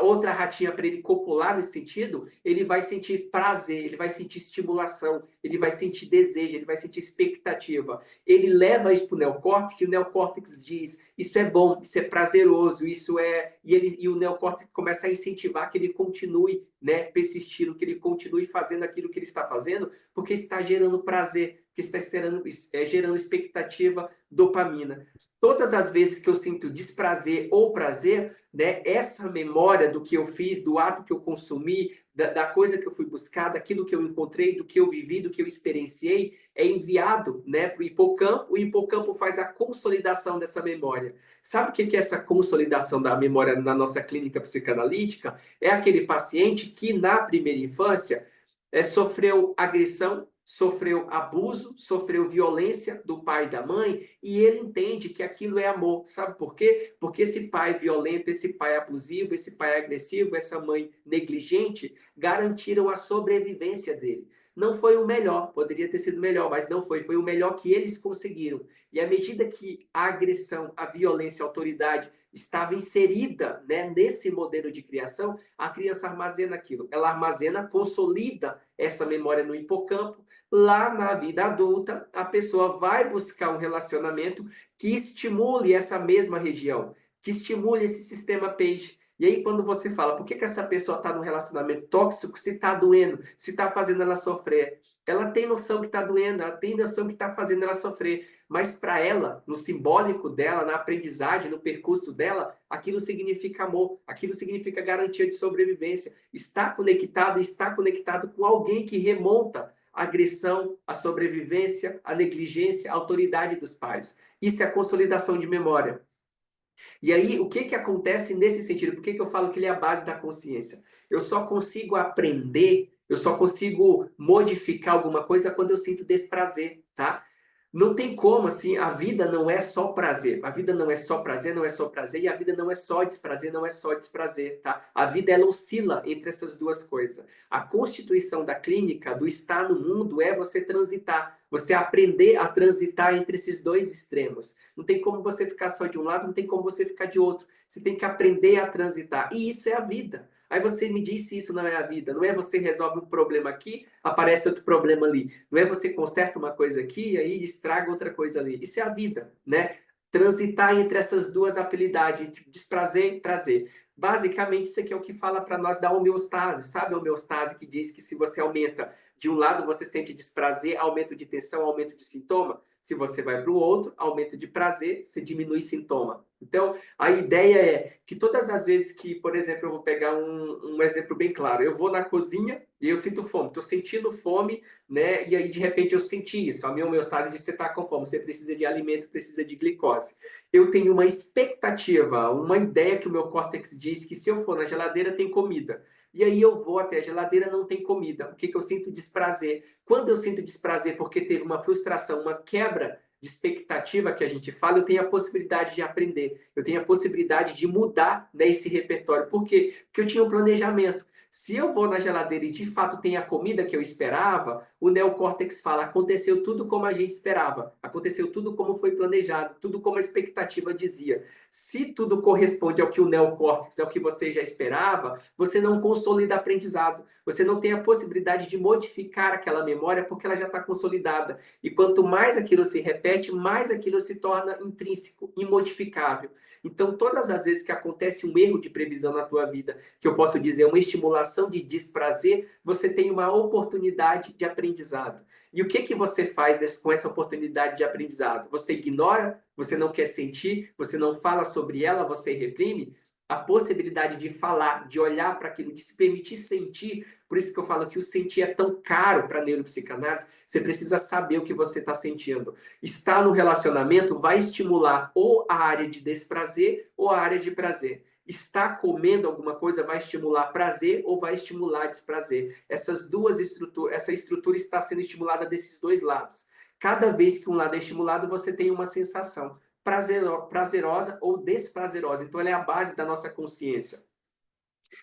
outra ratinha para ele copular nesse sentido, ele vai sentir prazer, ele vai sentir estimulação, ele vai sentir desejo, ele vai sentir expectativa. Ele leva isso para o neocórtex, e o neocórtex diz: isso é bom, isso é prazeroso, isso é. E o neocórtex começa a incentivar que ele continue, né, persistindo, que ele continue fazendo aquilo que ele está fazendo, porque está gerando prazer, que está gerando expectativa, dopamina. Todas as vezes que eu sinto desprazer ou prazer, né, essa memória do que eu fiz, do ato que eu consumi, da coisa que eu fui buscar, daquilo que eu encontrei, do que eu vivi, do que eu experienciei, é enviado, né, para o hipocampo. O hipocampo faz a consolidação dessa memória. Sabe o que é essa consolidação da memória na nossa clínica psicanalítica? É aquele paciente que na primeira infância sofreu agressão, sofreu abuso, sofreu violência do pai e da mãe, e ele entende que aquilo é amor. Sabe por quê? Porque esse pai violento, esse pai abusivo, esse pai agressivo, essa mãe negligente, garantiram a sobrevivência dele. Não foi o melhor, poderia ter sido melhor, mas não foi. Foi o melhor que eles conseguiram. E à medida que a agressão, a violência, a autoridade estava inserida, né, nesse modelo de criação, a criança armazena aquilo. Ela armazena, consolida essa memória no hipocampo. Lá na vida adulta, a pessoa vai buscar um relacionamento que estimule essa mesma região, que estimule esse sistema PEIGE. E aí, quando você fala, por que essa pessoa está num relacionamento tóxico, se está doendo, se está fazendo ela sofrer? Ela tem noção que está doendo, ela tem noção que está fazendo ela sofrer. Mas para ela, no simbólico dela, na aprendizagem, no percurso dela, aquilo significa amor, aquilo significa garantia de sobrevivência. Está conectado com alguém que remonta a agressão, a sobrevivência, a negligência, a autoridade dos pais. Isso é a consolidação de memória. E aí, o que que acontece nesse sentido? Por que que eu falo que ele é a base da consciência? Eu só consigo aprender, eu só consigo modificar alguma coisa quando eu sinto desprazer, tá? Não tem como, assim, a vida não é só prazer. A vida não é só prazer, não é só prazer, e a vida não é só desprazer, não é só desprazer, tá? A vida, ela oscila entre essas duas coisas. A constituição da clínica, do estar no mundo, é você transitar, você aprender a transitar entre esses dois extremos. Não tem como você ficar só de um lado, não tem como você ficar de outro. Você tem que aprender a transitar. E isso é a vida. Aí você me diz se isso não é a vida. Não é você resolve um problema aqui, aparece outro problema ali. Não é você conserta uma coisa aqui e aí estraga outra coisa ali. Isso é a vida, né? Transitar entre essas duas habilidades, desprazer e prazer. Basicamente, isso aqui é o que fala para nós da homeostase. Sabe a homeostase que diz que se você aumenta de um lado, você sente desprazer, aumento de tensão, aumento de sintoma? Se você vai para o outro, aumento de prazer, você diminui sintoma. Então, a ideia é que todas as vezes que, por exemplo, eu vou pegar um exemplo bem claro, eu vou na cozinha e eu sinto fome, estou sentindo fome, né? E aí, de repente, eu senti isso. A minha homeostase diz que você está com fome, você precisa de alimento, precisa de glicose. Eu tenho uma expectativa, uma ideia que o meu córtex diz que se eu for na geladeira tem comida. E aí eu vou até a geladeira, não tem comida. O que que eu sinto? Desprazer. Quando eu sinto desprazer porque teve uma frustração, uma quebra de expectativa que a gente fala, eu tenho a possibilidade de aprender, eu tenho a possibilidade de mudar, né, esse repertório. Por quê? Porque eu tinha um planejamento. Se eu vou na geladeira e de fato tem a comida que eu esperava, o neocórtex fala, aconteceu tudo como a gente esperava, aconteceu tudo como foi planejado, tudo como a expectativa dizia. Se tudo corresponde ao que o neocórtex, ao que você já esperava, você não consolida aprendizado, você não tem a possibilidade de modificar aquela memória porque ela já está consolidada. E quanto mais aquilo se repete, mais aquilo se torna intrínseco, imodificável. Então, todas as vezes que acontece um erro de previsão na tua vida, que eu posso dizer uma estimulação de desprazer, você tem uma oportunidade de aprendizado. E o que que você faz com essa oportunidade de aprendizado? Você ignora? Você não quer sentir? Você não fala sobre ela? Você reprime? A possibilidade de falar, de olhar para aquilo, de se permitir sentir. Por isso que eu falo que o sentir é tão caro para a neuropsicanálise. Você precisa saber o que você está sentindo. Estar no relacionamento vai estimular ou a área de desprazer ou a área de prazer. Estar comendo alguma coisa vai estimular prazer ou vai estimular desprazer. Essas duas estruturas, essa estrutura está sendo estimulada desses dois lados. Cada vez que um lado é estimulado, você tem uma sensação prazerosa ou desprazerosa. Então, ela é a base da nossa consciência.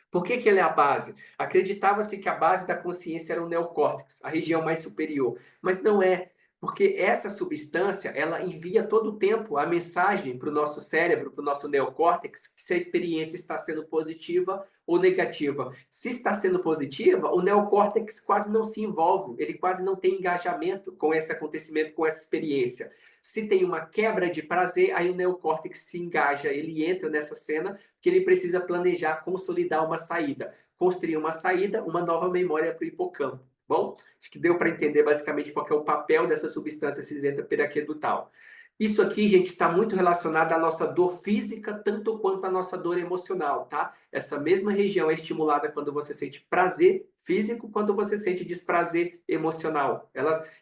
Por que que ela é a base? Acreditava-se que a base da consciência era o neocórtex, a região mais superior, mas não é, porque essa substância, ela envia todo o tempo a mensagem para o nosso cérebro, para o nosso neocórtex, se a experiência está sendo positiva ou negativa. Se está sendo positiva, o neocórtex quase não se envolve, ele quase não tem engajamento com esse acontecimento, com essa experiência. Se tem uma quebra de prazer, aí o neocórtex se engaja, ele entra nessa cena que ele precisa planejar, consolidar uma saída, construir uma saída, uma nova memória para o hipocampo. Bom, acho que deu para entender basicamente qual é o papel dessa substância cinzenta piraquedutal. Isso aqui, gente, está muito relacionado à nossa dor física, tanto quanto à nossa dor emocional, tá? Essa mesma região é estimulada quando você sente prazer físico, quando você sente desprazer emocional.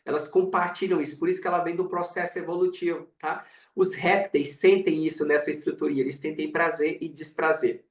Elas compartilham isso, por isso que ela vem do processo evolutivo, tá? Os répteis sentem isso nessa estruturinha, eles sentem prazer e desprazer.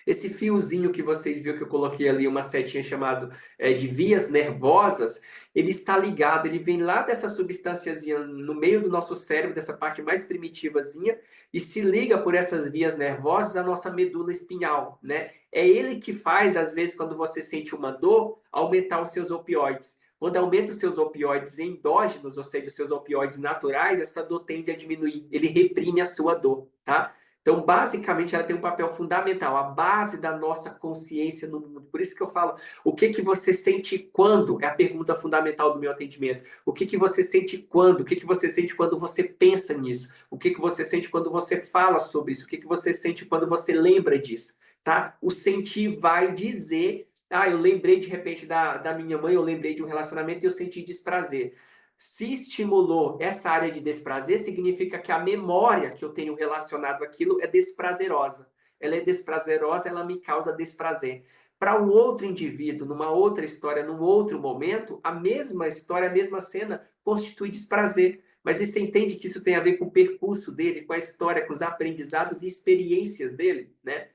Esse fiozinho que vocês viram que eu coloquei ali, uma setinha chamado de vias nervosas, ele está ligado, ele vem lá dessa substânciazinha no meio do nosso cérebro, dessa parte mais primitivazinha, e se liga por essas vias nervosas à nossa medula espinhal, né? É ele que faz, às vezes, quando você sente uma dor, aumentar os seus opioides. Quando aumenta os seus opioides endógenos, ou seja, os seus opioides naturais, essa dor tende a diminuir. Ele reprime a sua dor, tá? Então, basicamente, ela tem um papel fundamental, a base da nossa consciência no mundo. Por isso que eu falo, o que que você sente quando? É a pergunta fundamental do meu atendimento. O que que você sente quando? O que que você sente quando você pensa nisso? O que que você sente quando você fala sobre isso? O que que você sente quando você lembra disso? Tá? O sentir vai dizer, eu lembrei de repente da minha mãe, eu lembrei de um relacionamento e eu senti desprazer. Se estimulou essa área de desprazer, significa que a memória que eu tenho relacionado àquilo é desprazerosa. Ela é desprazerosa, ela me causa desprazer. Para um outro indivíduo, numa outra história, num outro momento, a mesma história, a mesma cena constitui desprazer. Mas você entende que isso tem a ver com o percurso dele, com a história, com os aprendizados e experiências dele, né?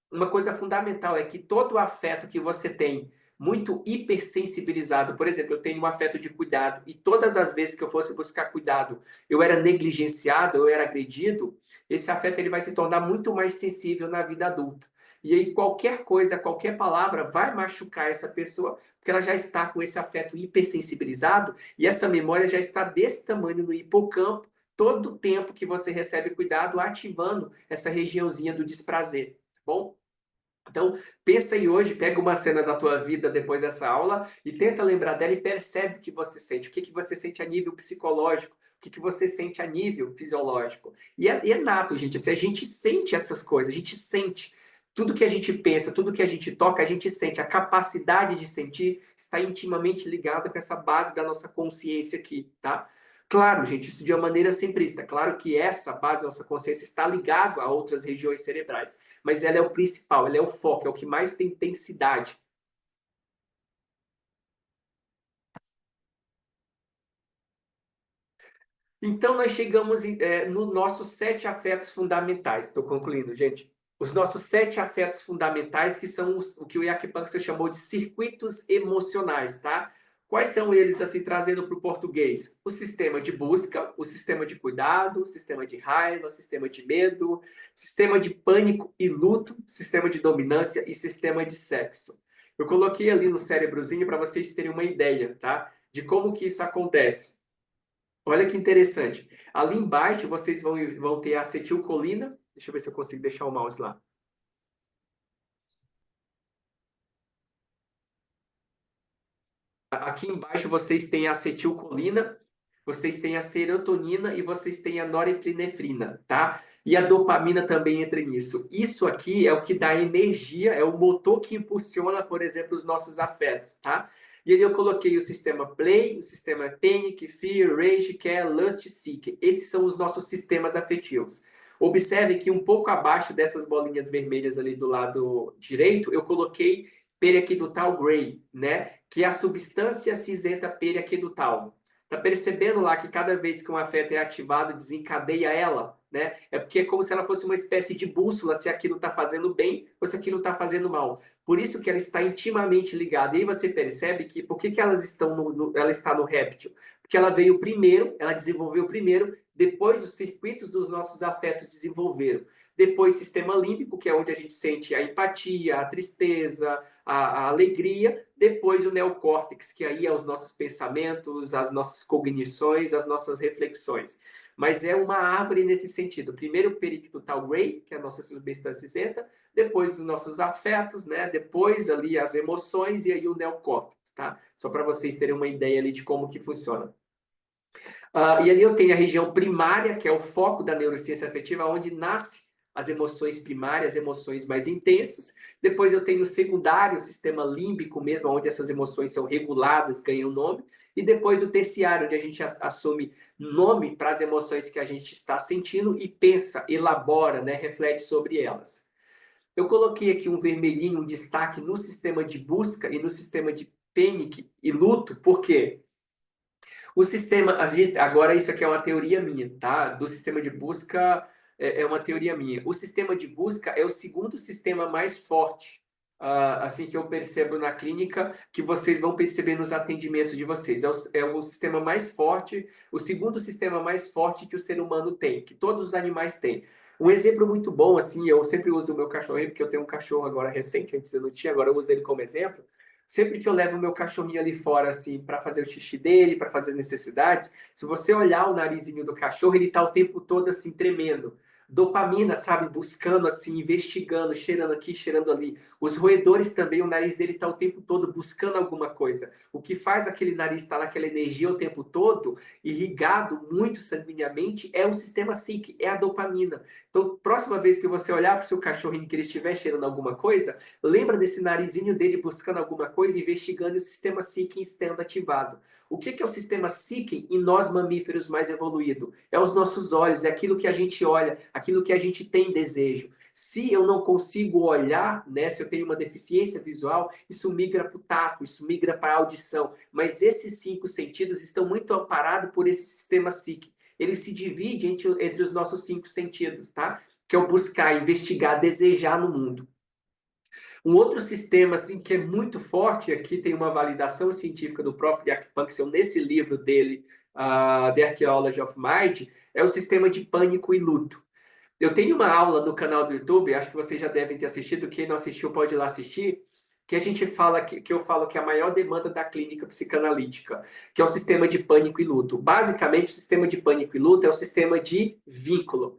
Uma coisa fundamental é que todo o afeto que você tem muito hipersensibilizado, por exemplo, eu tenho um afeto de cuidado e todas as vezes que eu fosse buscar cuidado, eu era negligenciado, eu era agredido, esse afeto ele vai se tornar muito mais sensível na vida adulta. E aí qualquer coisa, qualquer palavra vai machucar essa pessoa, porque ela já está com esse afeto hipersensibilizado e essa memória já está desse tamanho no hipocampo, todo o tempo que você recebe cuidado ativando essa regiãozinha do desprazer, tá bom? Então, pensa aí hoje, pega uma cena da tua vida depois dessa aula e tenta lembrar dela e percebe o que você sente. O que você sente a nível psicológico, o que você sente a nível fisiológico. E é nato, gente. Assim, a gente sente essas coisas, a gente sente. Tudo que a gente pensa, tudo que a gente toca, a gente sente. A capacidade de sentir está intimamente ligada com essa base da nossa consciência aqui, tá? Claro, gente, isso de uma maneira simplista. Claro que essa base da nossa consciência está ligada a outras regiões cerebrais, mas ela é o principal, ela é o foco, é o que mais tem intensidade. Então, nós chegamos nos nossos 7 afetos fundamentais. Estou concluindo, gente. Os nossos 7 afetos fundamentais, que são o que o Jack Pankser chamou de circuitos emocionais, tá? Quais são eles, assim, trazendo para o português? O sistema de busca, o sistema de cuidado, o sistema de raiva, o sistema de medo, sistema de pânico e luto, sistema de dominância e sistema de sexo. Eu coloquei ali no cérebrozinho para vocês terem uma ideia, tá? De como que isso acontece. Olha que interessante. Ali embaixo vocês vão ter a acetilcolina. Deixa eu ver se eu consigo deixar o mouse lá. Aqui embaixo vocês têm a acetilcolina, vocês têm a serotonina e vocês têm a norepinefrina, tá? E a dopamina também entra nisso. Isso aqui é o que dá energia, é o motor que impulsiona, por exemplo, os nossos afetos, tá? E aí eu coloquei o sistema Play, o sistema Panic, Fear, Rage, Care, Lust, Seek. Esses são os nossos sistemas afetivos. Observe que um pouco abaixo dessas bolinhas vermelhas ali do lado direito, eu coloquei periaquedutal gray, né? Que é a substância cinzenta periaquedutal. Tá percebendo lá que cada vez que um afeto é ativado, desencadeia ela, né? É porque é como se ela fosse uma espécie de bússola se aquilo está fazendo bem ou se aquilo está fazendo mal. Por isso que ela está intimamente ligada. E aí você percebe que por que elas estão ela está no réptil? Porque ela veio primeiro, ela desenvolveu primeiro, depois os circuitos dos nossos afetos desenvolveram. Depois sistema límbico, que é onde a gente sente a empatia, a tristeza, a alegria, depois o neocórtex, que aí é os nossos pensamentos, as nossas cognições, as nossas reflexões. Mas é uma árvore nesse sentido. Primeiro o periquitutal gray, que é a nossa substância cinzenta, depois os nossos afetos, né? Depois ali as emoções e aí o neocórtex, tá? Só para vocês terem uma ideia ali de como que funciona. E ali eu tenho a região primária, que é o foco da neurociência afetiva, onde nasce as emoções primárias, emoções mais intensas. Depois eu tenho o secundário, o sistema límbico mesmo, onde essas emoções são reguladas, ganham nome. E depois o terciário, onde a gente assume nome para as emoções que a gente está sentindo e pensa, elabora, né, reflete sobre elas. Eu coloquei aqui um vermelhinho, um destaque no sistema de busca e no sistema de panic e luto, por quê? O sistema, agora isso aqui é uma teoria minha, tá? Do sistema de busca é uma teoria minha. O sistema de busca é o segundo sistema mais forte, assim que eu percebo na clínica, que vocês vão perceber nos atendimentos de vocês. É o sistema mais forte, o segundo sistema mais forte que o ser humano tem, que todos os animais têm. Um exemplo muito bom, assim, eu sempre uso o meu cachorrinho, porque eu tenho um cachorro agora recente, antes eu não tinha, agora eu uso ele como exemplo. Sempre que eu levo o meu cachorrinho ali fora, assim, para fazer o xixi dele, para fazer as necessidades, se você olhar o narizinho do cachorro, ele tá o tempo todo, assim, tremendo. Dopamina, sabe, buscando, assim, investigando, cheirando aqui, cheirando ali. Os roedores também, o nariz dele tá o tempo todo buscando alguma coisa. O que faz aquele nariz estar naquela energia o tempo todo, irrigado muito sanguineamente, é o sistema SIC, é a dopamina. Então, próxima vez que você olhar para o seu cachorrinho que ele estiver cheirando alguma coisa, lembra desse narizinho dele buscando alguma coisa, investigando o sistema Seeking estando ativado. O que é o sistema Seeking em nós mamíferos mais evoluído? É os nossos olhos, é aquilo que a gente olha, aquilo que a gente tem desejo. Se eu não consigo olhar, né, se eu tenho uma deficiência visual, isso migra para o tato, isso migra para a audição. Mas esses 5 sentidos estão muito amparados por esse sistema Seeking. ele se divide entre os nossos 5 sentidos, tá? Que é o buscar, investigar, desejar no mundo. Um outro sistema assim que é muito forte, aqui tem uma validação científica do próprio Jack Panksepp nesse livro dele, The Archaeology of Mind, é o sistema de pânico e luto. Eu tenho uma aula no canal do YouTube, acho que vocês já devem ter assistido, quem não assistiu pode ir lá assistir, que a gente fala que eu falo que é a maior demanda da clínica psicanalítica, que é o sistema de pânico e luto. Basicamente, o sistema de pânico e luto é o sistema de vínculo.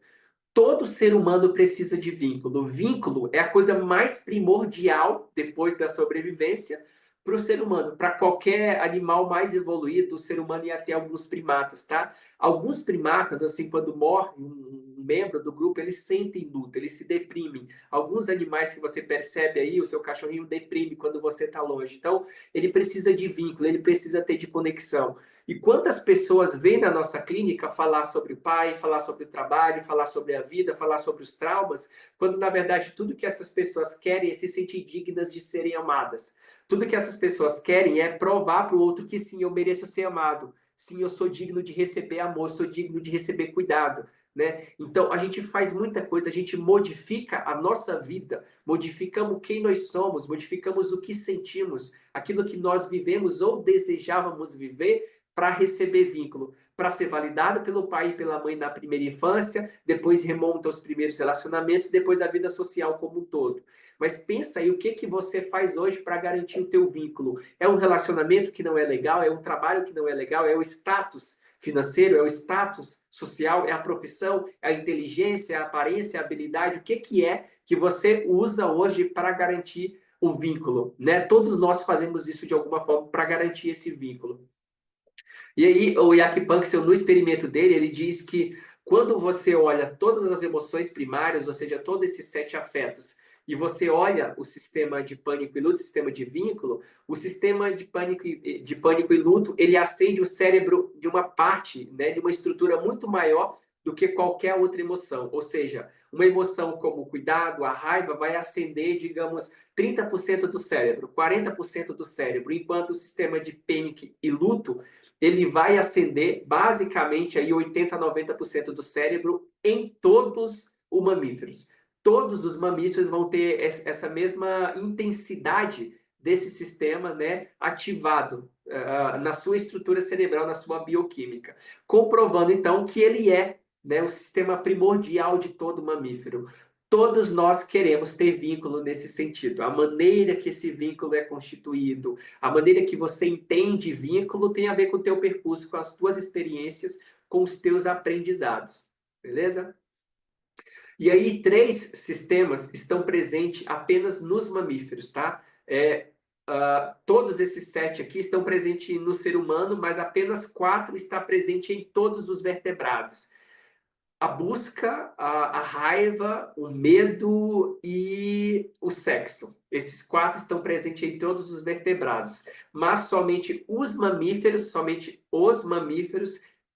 Todo ser humano precisa de vínculo. O vínculo é a coisa mais primordial, depois da sobrevivência, para o ser humano. Para qualquer animal mais evoluído, o ser humano e até alguns primatas, tá? Alguns primatas, assim, quando morre um membro do grupo, eles sentem luto, eles se deprimem. Alguns animais que você percebe aí, o seu cachorrinho deprime quando você está longe. Então, ele precisa de vínculo, ele precisa ter de conexão. E quantas pessoas vêm na nossa clínica falar sobre o pai, falar sobre o trabalho, falar sobre a vida, falar sobre os traumas, quando na verdade tudo que essas pessoas querem é se sentir dignas de serem amadas. Tudo que essas pessoas querem é provar para o outro que sim, eu mereço ser amado. Sim, eu sou digno de receber amor, sou digno de receber cuidado. Né? Então a gente faz muita coisa, a gente modifica a nossa vida, modificamos quem nós somos, modificamos o que sentimos, aquilo que nós vivemos ou desejávamos viver para receber vínculo, para ser validado pelo pai e pela mãe na primeira infância, depois remonta aos primeiros relacionamentos, depois a vida social como um todo. Mas pensa aí o que você faz hoje para garantir o teu vínculo. É um relacionamento que não é legal, é um trabalho que não é legal, é o status financeiro, é o status social, é a profissão, é a inteligência, é a aparência, é a habilidade, o que é que você usa hoje para garantir o vínculo, né? Todos nós fazemos isso de alguma forma para garantir esse vínculo. E aí, o Jack Panksepp, no experimento dele, ele diz que quando você olha todas as emoções primárias, ou seja, todos esses 7 afetos, e você olha o sistema de pânico e luto, o sistema de vínculo, o sistema de pânico e luto, ele acende o cérebro de uma parte, né, de uma estrutura muito maior do que qualquer outra emoção. Ou seja, uma emoção como o cuidado, a raiva, vai acender, digamos, 30% do cérebro, 40% do cérebro, enquanto o sistema de pânico e luto ele vai acender basicamente aí 80 a 90% do cérebro em todos os mamíferos. Todos os mamíferos vão ter essa mesma intensidade desse sistema, né, ativado na sua estrutura cerebral, na sua bioquímica, comprovando então que ele é, né, o sistema primordial de todo mamífero. Todos nós queremos ter vínculo nesse sentido. A maneira que esse vínculo é constituído, a maneira que você entende vínculo tem a ver com o teu percurso, com as tuas experiências, com os teus aprendizados. Beleza? E aí, 3 sistemas estão presentes apenas nos mamíferos, tá? Todos esses 7 aqui estão presentes no ser humano, mas apenas 4 está presente em todos os vertebrados. A busca, a raiva, o medo e o sexo. Esses 4 estão presentes em todos os vertebrados, mas somente os mamíferos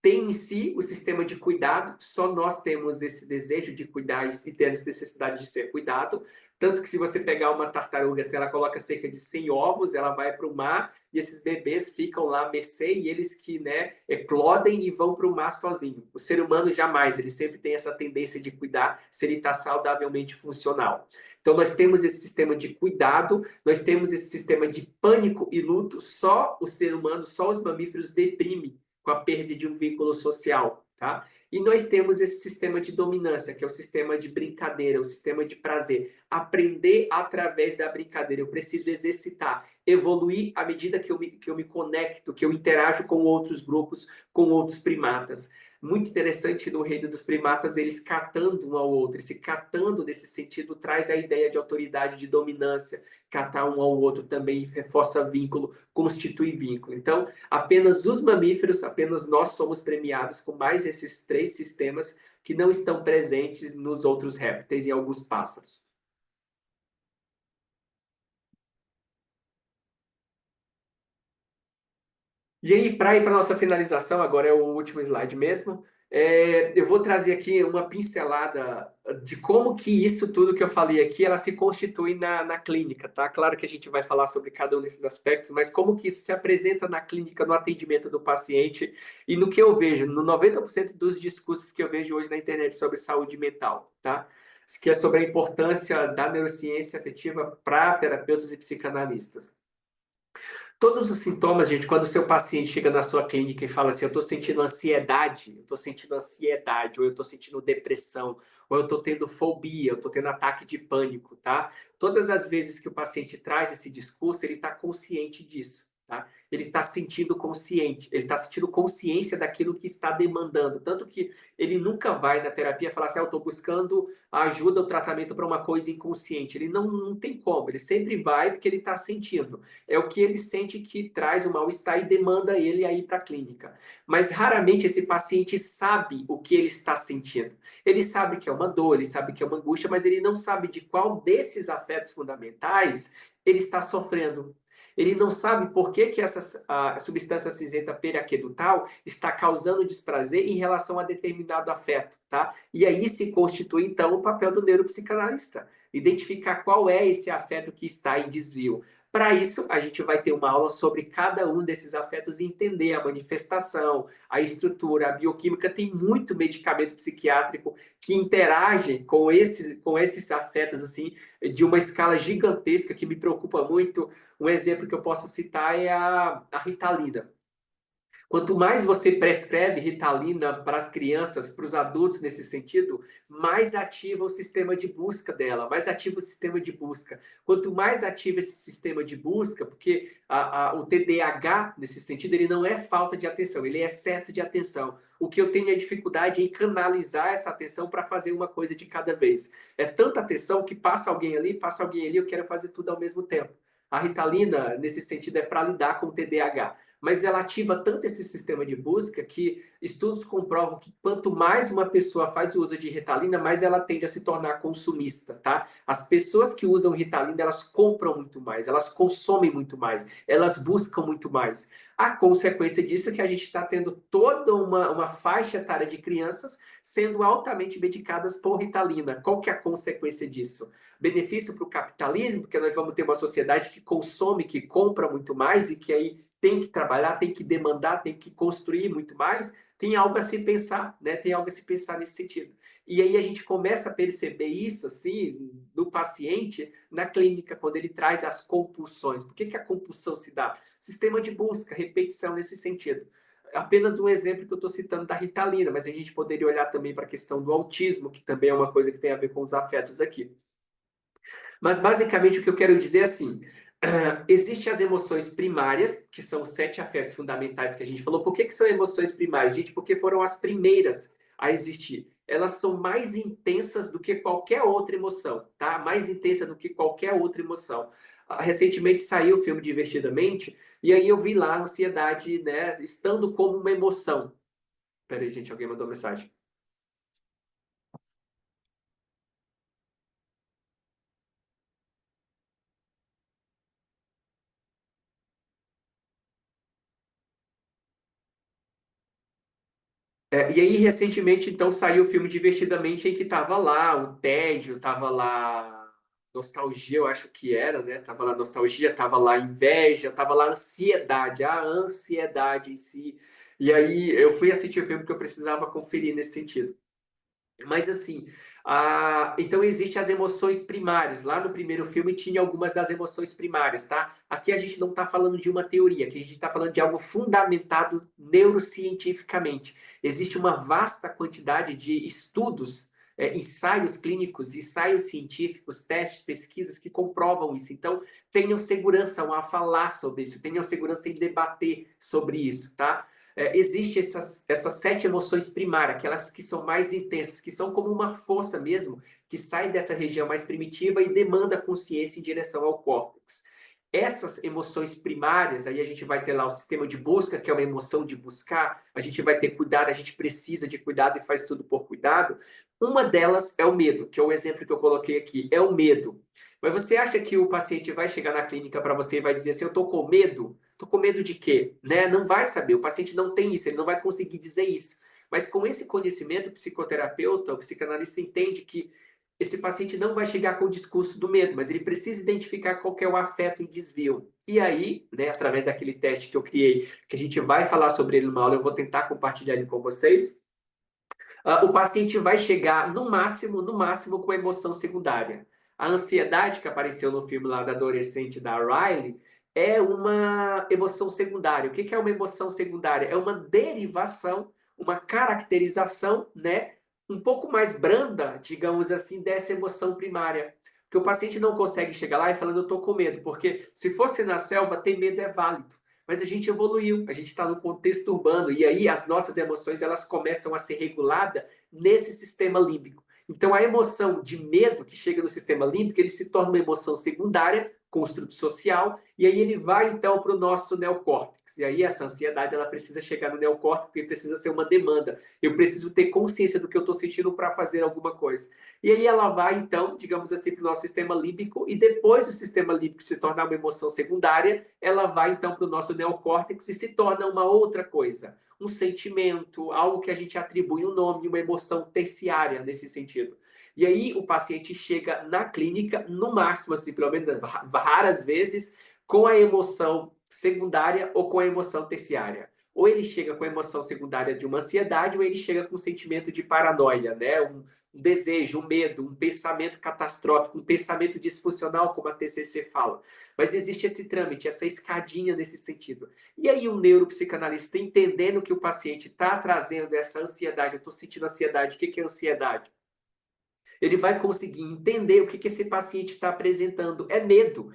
têm em si o sistema de cuidado, só nós temos esse desejo de cuidar e ter essa necessidade de ser cuidado. Tanto que se você pegar uma tartaruga, se ela coloca cerca de 100 ovos, ela vai para o mar e esses bebês ficam lá à mercê e eles que, né, eclodem e vão para o mar sozinho. O ser humano jamais, ele sempre tem essa tendência de cuidar se ele está saudavelmente funcional. Então nós temos esse sistema de cuidado, nós temos esse sistema de pânico e luto, só o ser humano, só os mamíferos deprimem com a perda de um vínculo social, tá? E nós temos esse sistema de dominância, que é o sistema de brincadeira, o sistema de prazer. Aprender através da brincadeira. Eu preciso exercitar, evoluir à medida que eu me conecto, que eu interajo com outros grupos, com outros primatas. Muito interessante no reino dos primatas, eles catando um ao outro. Esse catando, nesse sentido, traz a ideia de autoridade, de dominância. Catar um ao outro também reforça vínculo, constitui vínculo. Então, apenas os mamíferos, apenas nós somos premiados com mais esses 3 sistemas que não estão presentes nos outros répteis e alguns pássaros. E aí, para ir para a nossa finalização, agora é o último slide mesmo, eu vou trazer aqui uma pincelada de como que isso tudo que eu falei aqui, ela se constitui na clínica, tá? Claro que a gente vai falar sobre cada um desses aspectos, mas como que isso se apresenta na clínica, no atendimento do paciente e no que eu vejo, no 90% dos discursos que eu vejo hoje na internet sobre saúde mental, tá? Que é sobre a importância da neurociência afetiva para terapeutas e psicanalistas. Todos os sintomas, gente, quando o seu paciente chega na sua clínica e fala assim, eu estou sentindo ansiedade, ou eu estou sentindo depressão, ou eu estou tendo fobia, eu estou tendo ataque de pânico, tá? Todas as vezes que o paciente traz esse discurso, ele está consciente disso, tá? Ele está sentindo consciente, ele está sentindo consciência daquilo que está demandando, tanto que ele nunca vai na terapia falar assim, eu estou buscando a ajuda, o tratamento para uma coisa inconsciente. Ele não tem como, ele sempre vai porque ele está sentindo. É o que ele sente que traz o mal-estar e demanda ele a ir para a clínica. Mas raramente esse paciente sabe o que ele está sentindo. Ele sabe que é uma dor, ele sabe que é uma angústia, mas ele não sabe de qual desses afetos fundamentais ele está sofrendo. Ele não sabe por que, que essa substância cinzenta periaquedutal está causando desprazer em relação a determinado afeto, tá? E aí se constitui, então, o papel do neuropsicanalista. Identificar qual é esse afeto que está em desvio. Para isso, a gente vai ter uma aula sobre cada um desses afetos e entender a manifestação, a estrutura, a bioquímica. Tem muito medicamento psiquiátrico que interage com esses afetos assim, de uma escala gigantesca que me preocupa muito. Um exemplo que eu posso citar é a Ritalina. Quanto mais você prescreve Ritalina para as crianças, para os adultos nesse sentido, mais ativa o sistema de busca dela, mais ativa o sistema de busca. Quanto mais ativa esse sistema de busca, porque o TDAH, nesse sentido, ele não é falta de atenção, ele é excesso de atenção. O que eu tenho é dificuldade em canalizar essa atenção para fazer uma coisa de cada vez. É tanta atenção que passa alguém ali, eu quero fazer tudo ao mesmo tempo. A Ritalina, nesse sentido, é para lidar com o TDAH, mas ela ativa tanto esse sistema de busca que estudos comprovam que quanto mais uma pessoa faz o uso de Ritalina, mais ela tende a se tornar consumista, tá? As pessoas que usam Ritalina, elas compram muito mais, elas consomem muito mais, elas buscam muito mais. A consequência disso é que a gente está tendo toda uma faixa etária de crianças sendo altamente medicadas por Ritalina. Qual que é a consequência disso? Benefício para o capitalismo, porque nós vamos ter uma sociedade que consome, que compra muito mais e que aí tem que trabalhar, tem que demandar, tem que construir muito mais, tem algo a se pensar, né? Tem algo a se pensar nesse sentido. E aí a gente começa a perceber isso, assim, no paciente, na clínica, quando ele traz as compulsões. Por que, que a compulsão se dá? Sistema de busca, repetição nesse sentido. Apenas um exemplo que eu estou citando da Ritalina, mas a gente poderia olhar também para a questão do autismo, que também é uma coisa que tem a ver com os afetos aqui. Mas basicamente o que eu quero dizer é assim, existem as emoções primárias, que são os 7 afetos fundamentais que a gente falou. Por que são emoções primárias, gente? Porque foram as primeiras a existir. Elas são mais intensas do que qualquer outra emoção, tá? Mais intensa do que qualquer outra emoção. Recentemente saiu o filme Divertidamente, e aí eu vi lá a ansiedade, né, estando como uma emoção. Peraí, gente, alguém mandou mensagem. E aí, recentemente, então, saiu o filme Divertidamente, em que tava lá o tédio, tava lá nostalgia, eu acho que era, né? Tava lá nostalgia, tava lá inveja, tava lá ansiedade, a ansiedade em si. E aí, eu fui assistir o filme porque eu precisava conferir nesse sentido. Mas assim, então existem as emoções primárias. Lá no primeiro filme tinha algumas das emoções primárias, tá? Aqui a gente não está falando de uma teoria, aqui a gente está falando de algo fundamentado neurocientificamente. Existe uma vasta quantidade de estudos, ensaios clínicos, ensaios científicos, testes, pesquisas que comprovam isso. Então, tenham segurança ao falar sobre isso, tenham segurança em debater sobre isso, tá? Existem essas 7 emoções primárias, aquelas que são mais intensas, que são como uma força mesmo, que sai dessa região mais primitiva e demanda consciência em direção ao córtex. Essas emoções primárias, aí a gente vai ter lá o sistema de busca, que é uma emoção de buscar, a gente vai ter cuidado, a gente precisa de cuidado e faz tudo por cuidado. Uma delas é o medo, que é o exemplo que eu coloquei aqui, é o medo. Mas você acha que o paciente vai chegar na clínica para você e vai dizer assim, eu estou com medo? Estou com medo de quê? Né? Não vai saber, o paciente não tem isso, ele não vai conseguir dizer isso. Mas com esse conhecimento, o psicoterapeuta, o psicanalista entende que esse paciente não vai chegar com o discurso do medo, mas ele precisa identificar qual que é o afeto em desvio. E aí, né, através daquele teste que eu criei, que a gente vai falar sobre ele numa aula, eu vou tentar compartilhar ele com vocês. O paciente vai chegar no máximo, com emoção secundária. A ansiedade que apareceu no filme lá da adolescente da Riley é uma emoção secundária. O que é uma emoção secundária? É uma derivação, uma caracterização, né, um pouco mais branda, digamos assim, dessa emoção primária. Porque o paciente não consegue chegar lá e falando, eu estou com medo, porque se fosse na selva, ter medo é válido. Mas a gente evoluiu, a gente está no contexto urbano, e aí as nossas emoções elas começam a ser reguladas nesse sistema límbico. Então a emoção de medo que chega no sistema límbico, ele se torna uma emoção secundária, construto social, e aí ele vai então para o nosso neocórtex. E aí essa ansiedade ela precisa chegar no neocórtex, porque precisa ser uma demanda. Eu preciso ter consciência do que eu estou sentindo para fazer alguma coisa. E aí ela vai então, digamos assim, para o nosso sistema límbico, e depois do sistema límbico se tornar uma emoção secundária, ela vai então para o nosso neocórtex e se torna uma outra coisa, um sentimento, algo que a gente atribui um nome, uma emoção terciária nesse sentido. E aí o paciente chega na clínica, no máximo, assim, pelo menos raras vezes, com a emoção secundária ou com a emoção terciária. Ou ele chega com a emoção secundária de uma ansiedade, ou ele chega com um sentimento de paranoia, né? Um desejo, um medo, um pensamento catastrófico, um pensamento disfuncional, como a TCC fala. Mas existe esse trâmite, essa escadinha nesse sentido. E aí um neuropsicanalista, entendendo que o paciente está trazendo essa ansiedade, eu estou sentindo ansiedade, o que é ansiedade? Ele vai conseguir entender o que esse paciente está apresentando. É medo,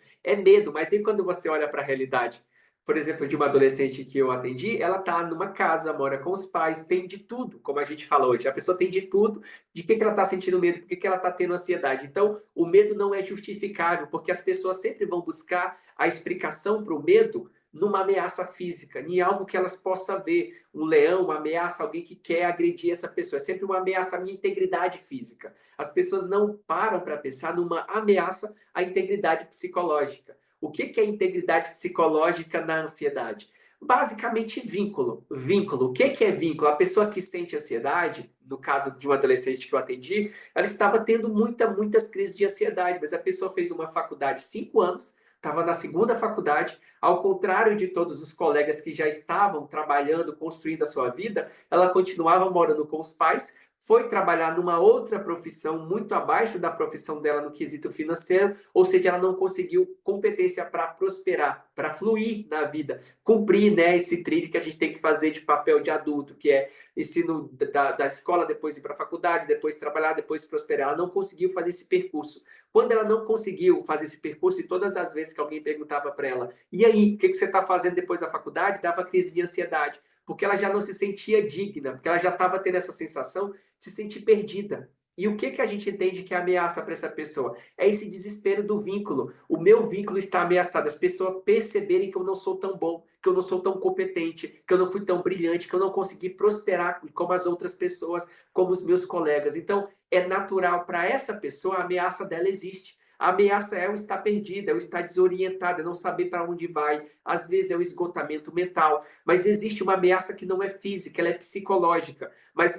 mas aí quando você olha para a realidade, por exemplo, de uma adolescente que eu atendi, ela está numa casa, mora com os pais, tem de tudo, como a gente fala hoje. A pessoa tem de tudo, de que ela está sentindo medo, por que ela está tendo ansiedade. Então, o medo não é justificável, porque as pessoas sempre vão buscar a explicação para o medo numa ameaça física, em algo que elas possam ver. Um leão, uma ameaça, alguém que quer agredir essa pessoa. É sempre uma ameaça à minha integridade física. As pessoas não param para pensar numa ameaça à integridade psicológica. O que é integridade psicológica na ansiedade? Basicamente, vínculo. Vínculo. O que é vínculo? A pessoa que sente ansiedade, no caso de uma adolescente que eu atendi, ela estava tendo muitas crises de ansiedade, mas a pessoa fez uma faculdade 5 anos, estava na segunda faculdade, ao contrário de todos os colegas que já estavam trabalhando, construindo a sua vida, ela continuava morando com os pais, foi trabalhar numa outra profissão muito abaixo da profissão dela no quesito financeiro, ou seja, ela não conseguiu competência para prosperar, para fluir na vida, cumprir, né, esse trilho que a gente tem que fazer de papel de adulto, que é ensino da escola, depois ir para a faculdade, depois trabalhar, depois prosperar. Ela não conseguiu fazer esse percurso. Quando ela não conseguiu fazer esse percurso, e todas as vezes que alguém perguntava para ela, e aí, o que você está fazendo depois da faculdade? Dava crise de ansiedade, porque ela já não se sentia digna, porque ela já estava tendo essa sensação de se sentir perdida. E o que a gente entende que é ameaça para essa pessoa? É esse desespero do vínculo. O meu vínculo está ameaçado. As pessoas perceberem que eu não sou tão bom, que eu não sou tão competente, que eu não fui tão brilhante, que eu não consegui prosperar como as outras pessoas, como os meus colegas. Então, é natural para essa pessoa, a ameaça dela existe. A ameaça é o estar perdida, é o estar desorientada, é não saber para onde vai. Às vezes é o esgotamento mental. Mas existe uma ameaça que não é física, ela é psicológica. Mas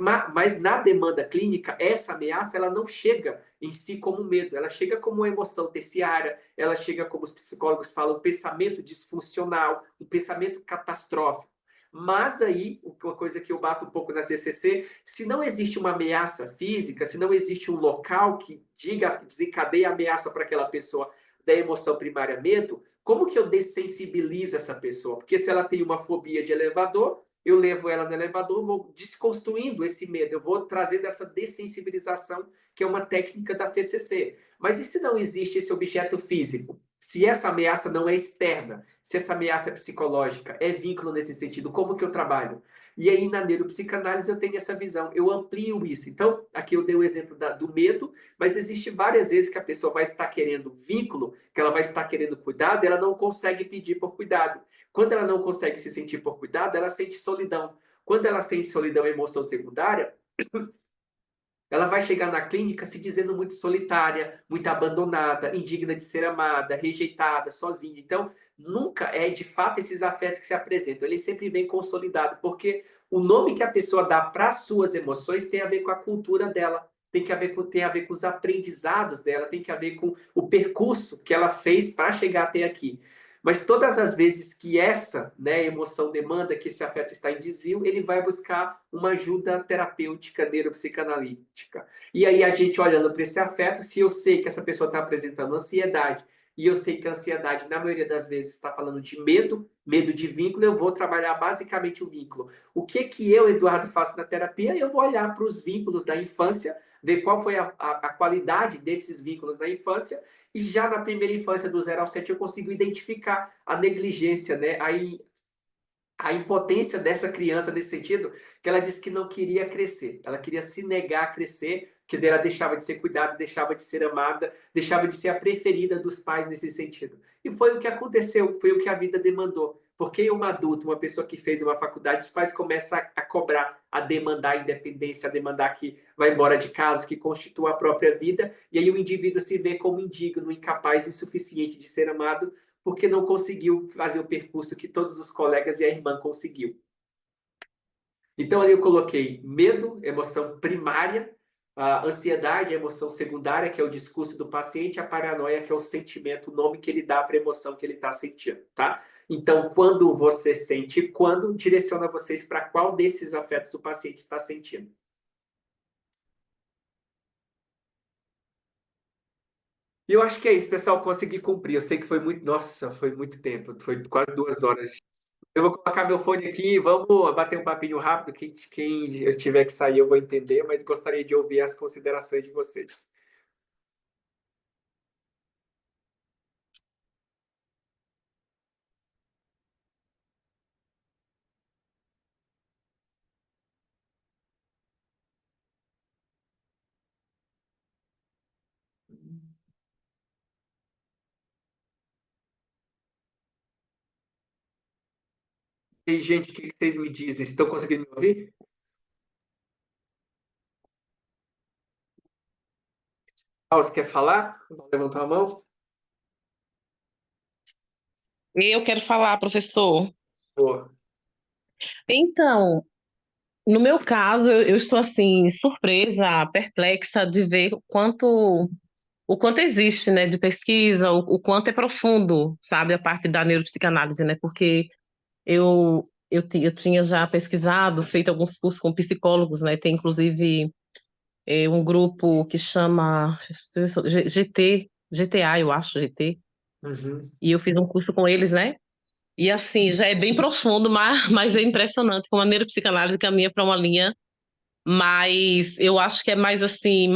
na demanda clínica, essa ameaça ela não chega em si como medo, ela chega como uma emoção terciária, ela chega, como os psicólogos falam, um pensamento disfuncional, um pensamento catastrófico. Mas aí, uma coisa que eu bato um pouco na TCC, se não existe uma ameaça física, se não existe um local que desencadeia a ameaça para aquela pessoa da emoção primária medo, como que eu dessensibilizo essa pessoa? Porque se ela tem uma fobia de elevador, eu levo ela no elevador, vou desconstruindo esse medo, eu vou trazendo essa dessensibilização, que é uma técnica da TCC. Mas e se não existe esse objeto físico? Se essa ameaça não é externa, se essa ameaça é psicológica, é vínculo nesse sentido, como que eu trabalho? E aí, na neuropsicanálise, eu tenho essa visão, eu amplio isso. Então, aqui eu dei o exemplo do medo, mas existe várias vezes que a pessoa vai estar querendo vínculo, que ela vai estar querendo cuidado, e ela não consegue pedir por cuidado. Quando ela não consegue se sentir por cuidado, ela sente solidão. Quando ela sente solidão, emoção secundária, ela vai chegar na clínica se dizendo muito solitária, muito abandonada, indigna de ser amada, rejeitada, sozinha. Então, nunca é de fato esses afetos que se apresentam. Eles sempre vêm consolidados, porque o nome que a pessoa dá para as suas emoções tem a ver com a cultura dela, tem a ver com os aprendizados dela, tem a ver com o percurso que ela fez para chegar até aqui. Mas todas as vezes que essa, né, emoção demanda, que esse afeto está em desvio, ele vai buscar uma ajuda terapêutica, neuropsicanalítica. E aí a gente olhando para esse afeto, se eu sei que essa pessoa está apresentando ansiedade, e eu sei que a ansiedade, na maioria das vezes, está falando de medo, medo de vínculo, eu vou trabalhar basicamente o vínculo. O que que eu, Eduardo, faço na terapia? Eu vou olhar para os vínculos da infância, ver qual foi a qualidade desses vínculos da infância, e já na primeira infância, do 0 ao 7, eu consigo identificar a negligência, né? A impotência dessa criança nesse sentido, que ela disse que não queria crescer, ela queria se negar a crescer, porque daí ela deixava de ser cuidada, deixava de ser amada, deixava de ser a preferida dos pais nesse sentido. E foi o que aconteceu, foi o que a vida demandou. Porque um adulto, uma pessoa que fez uma faculdade, os pais começam a cobrar, a demandar a independência, a demandar que vai embora de casa, que constitua a própria vida, e aí o indivíduo se vê como indigno, incapaz, insuficiente de ser amado, porque não conseguiu fazer o percurso que todos os colegas e a irmã conseguiu. Então ali eu coloquei medo, emoção primária, a ansiedade, a emoção secundária, que é o discurso do paciente, a paranoia, que é o sentimento, o nome que ele dá para a emoção que ele está sentindo, tá? Então, quando você sente, quando direciona vocês para qual desses afetos o paciente está sentindo. E eu acho que é isso, pessoal, consegui cumprir. Eu sei que foi muito, nossa, foi muito tempo, foi quase 2 horas. Eu vou colocar meu fone aqui, vamos bater um papinho rápido. Quem tiver que sair, eu vou entender, mas gostaria de ouvir as considerações de vocês. E, gente, o que vocês me dizem? Estão conseguindo me ouvir? Ah, você quer falar? Levantou a mão? Eu quero falar, professor. Boa. Então, no meu caso, eu estou assim surpresa, perplexa de ver o quanto existe, né, de pesquisa, o quanto é profundo, sabe, a parte da neuropsicanálise, né? Porque eu tinha já pesquisado, feito alguns cursos com psicólogos, né? Tem inclusive um grupo que chama GTA, eu acho, GT, Uhum. e eu fiz um curso com eles, né? E assim, já é bem profundo, mas é impressionante como a neuropsicanálise caminha para uma linha, mas eu acho que é mais assim,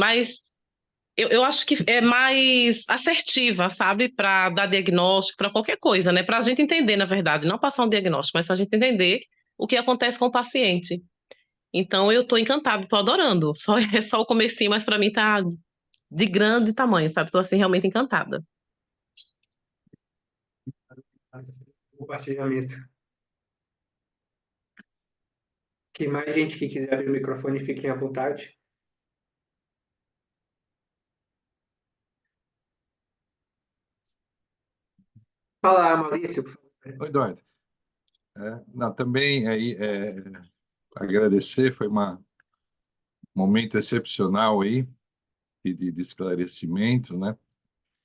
eu acho que é mais assertiva, sabe? Para dar diagnóstico, para qualquer coisa, né? Para a gente entender, na verdade, não passar um diagnóstico, mas para a gente entender o que acontece com o paciente. Então eu estou encantada, estou adorando. Só é só o comecinho, mas para mim tá de grande tamanho, sabe? Estou assim realmente encantada. Compartilhamento. Quem mais gente que quiser abrir o microfone, fiquem à vontade. Fala, Maurício, por favor. Oi, Eduardo. Não, também aí agradecer, foi um momento excepcional aí de esclarecimento, né?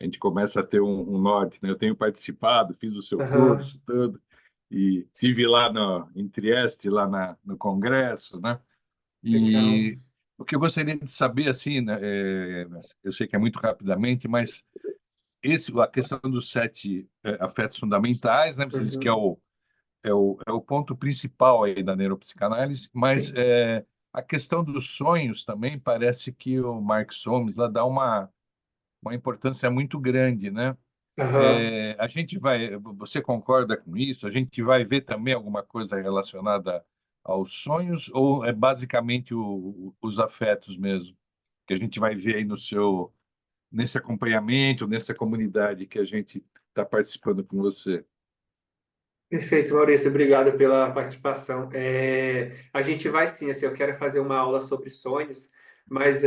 A gente começa a ter um norte, né? Eu tenho participado, fiz o seu Aham. curso todo e estive lá em Trieste, lá no congresso, né? Legal. E o que eu gostaria de saber, assim, né, eu sei que é muito rapidamente, mas a questão dos 7 afetos fundamentais, né? Você disse que é Uhum. o ponto principal aí da neuropsicanálise, mas Sim. a questão dos sonhos também parece que o Mark Solms lá dá uma importância muito grande, né? Aham. Você concorda com isso? A gente vai ver também alguma coisa relacionada aos sonhos ou é basicamente os afetos mesmo que a gente vai ver aí nesse acompanhamento, nessa comunidade que a gente está participando com você? Perfeito, Maurício, obrigado pela participação. A gente vai sim, assim, eu quero fazer uma aula sobre sonhos, mas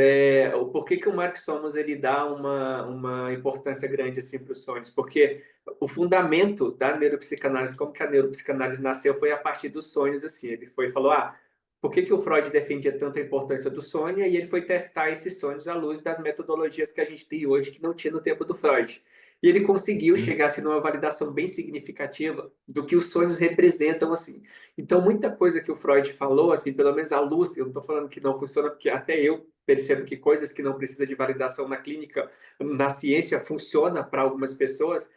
o porquê que o Mark Solomon ele dá uma importância grande assim para os sonhos? Porque o fundamento da neuropsicanálise, como que a neuropsicanálise nasceu, foi a partir dos sonhos, assim. Ele falou, por que que o Freud defendia tanto a importância do sonho, e ele foi testar esses sonhos à luz das metodologias que a gente tem hoje, que não tinha no tempo do Freud. E ele conseguiu Hum. chegar assim, numa validação bem significativa do que os sonhos representam. Assim. Então, muita coisa que o Freud falou, assim, pelo menos à luz, eu não estou falando que não funciona, porque até eu percebo que coisas que não precisam de validação na clínica, na ciência, funciona para algumas pessoas.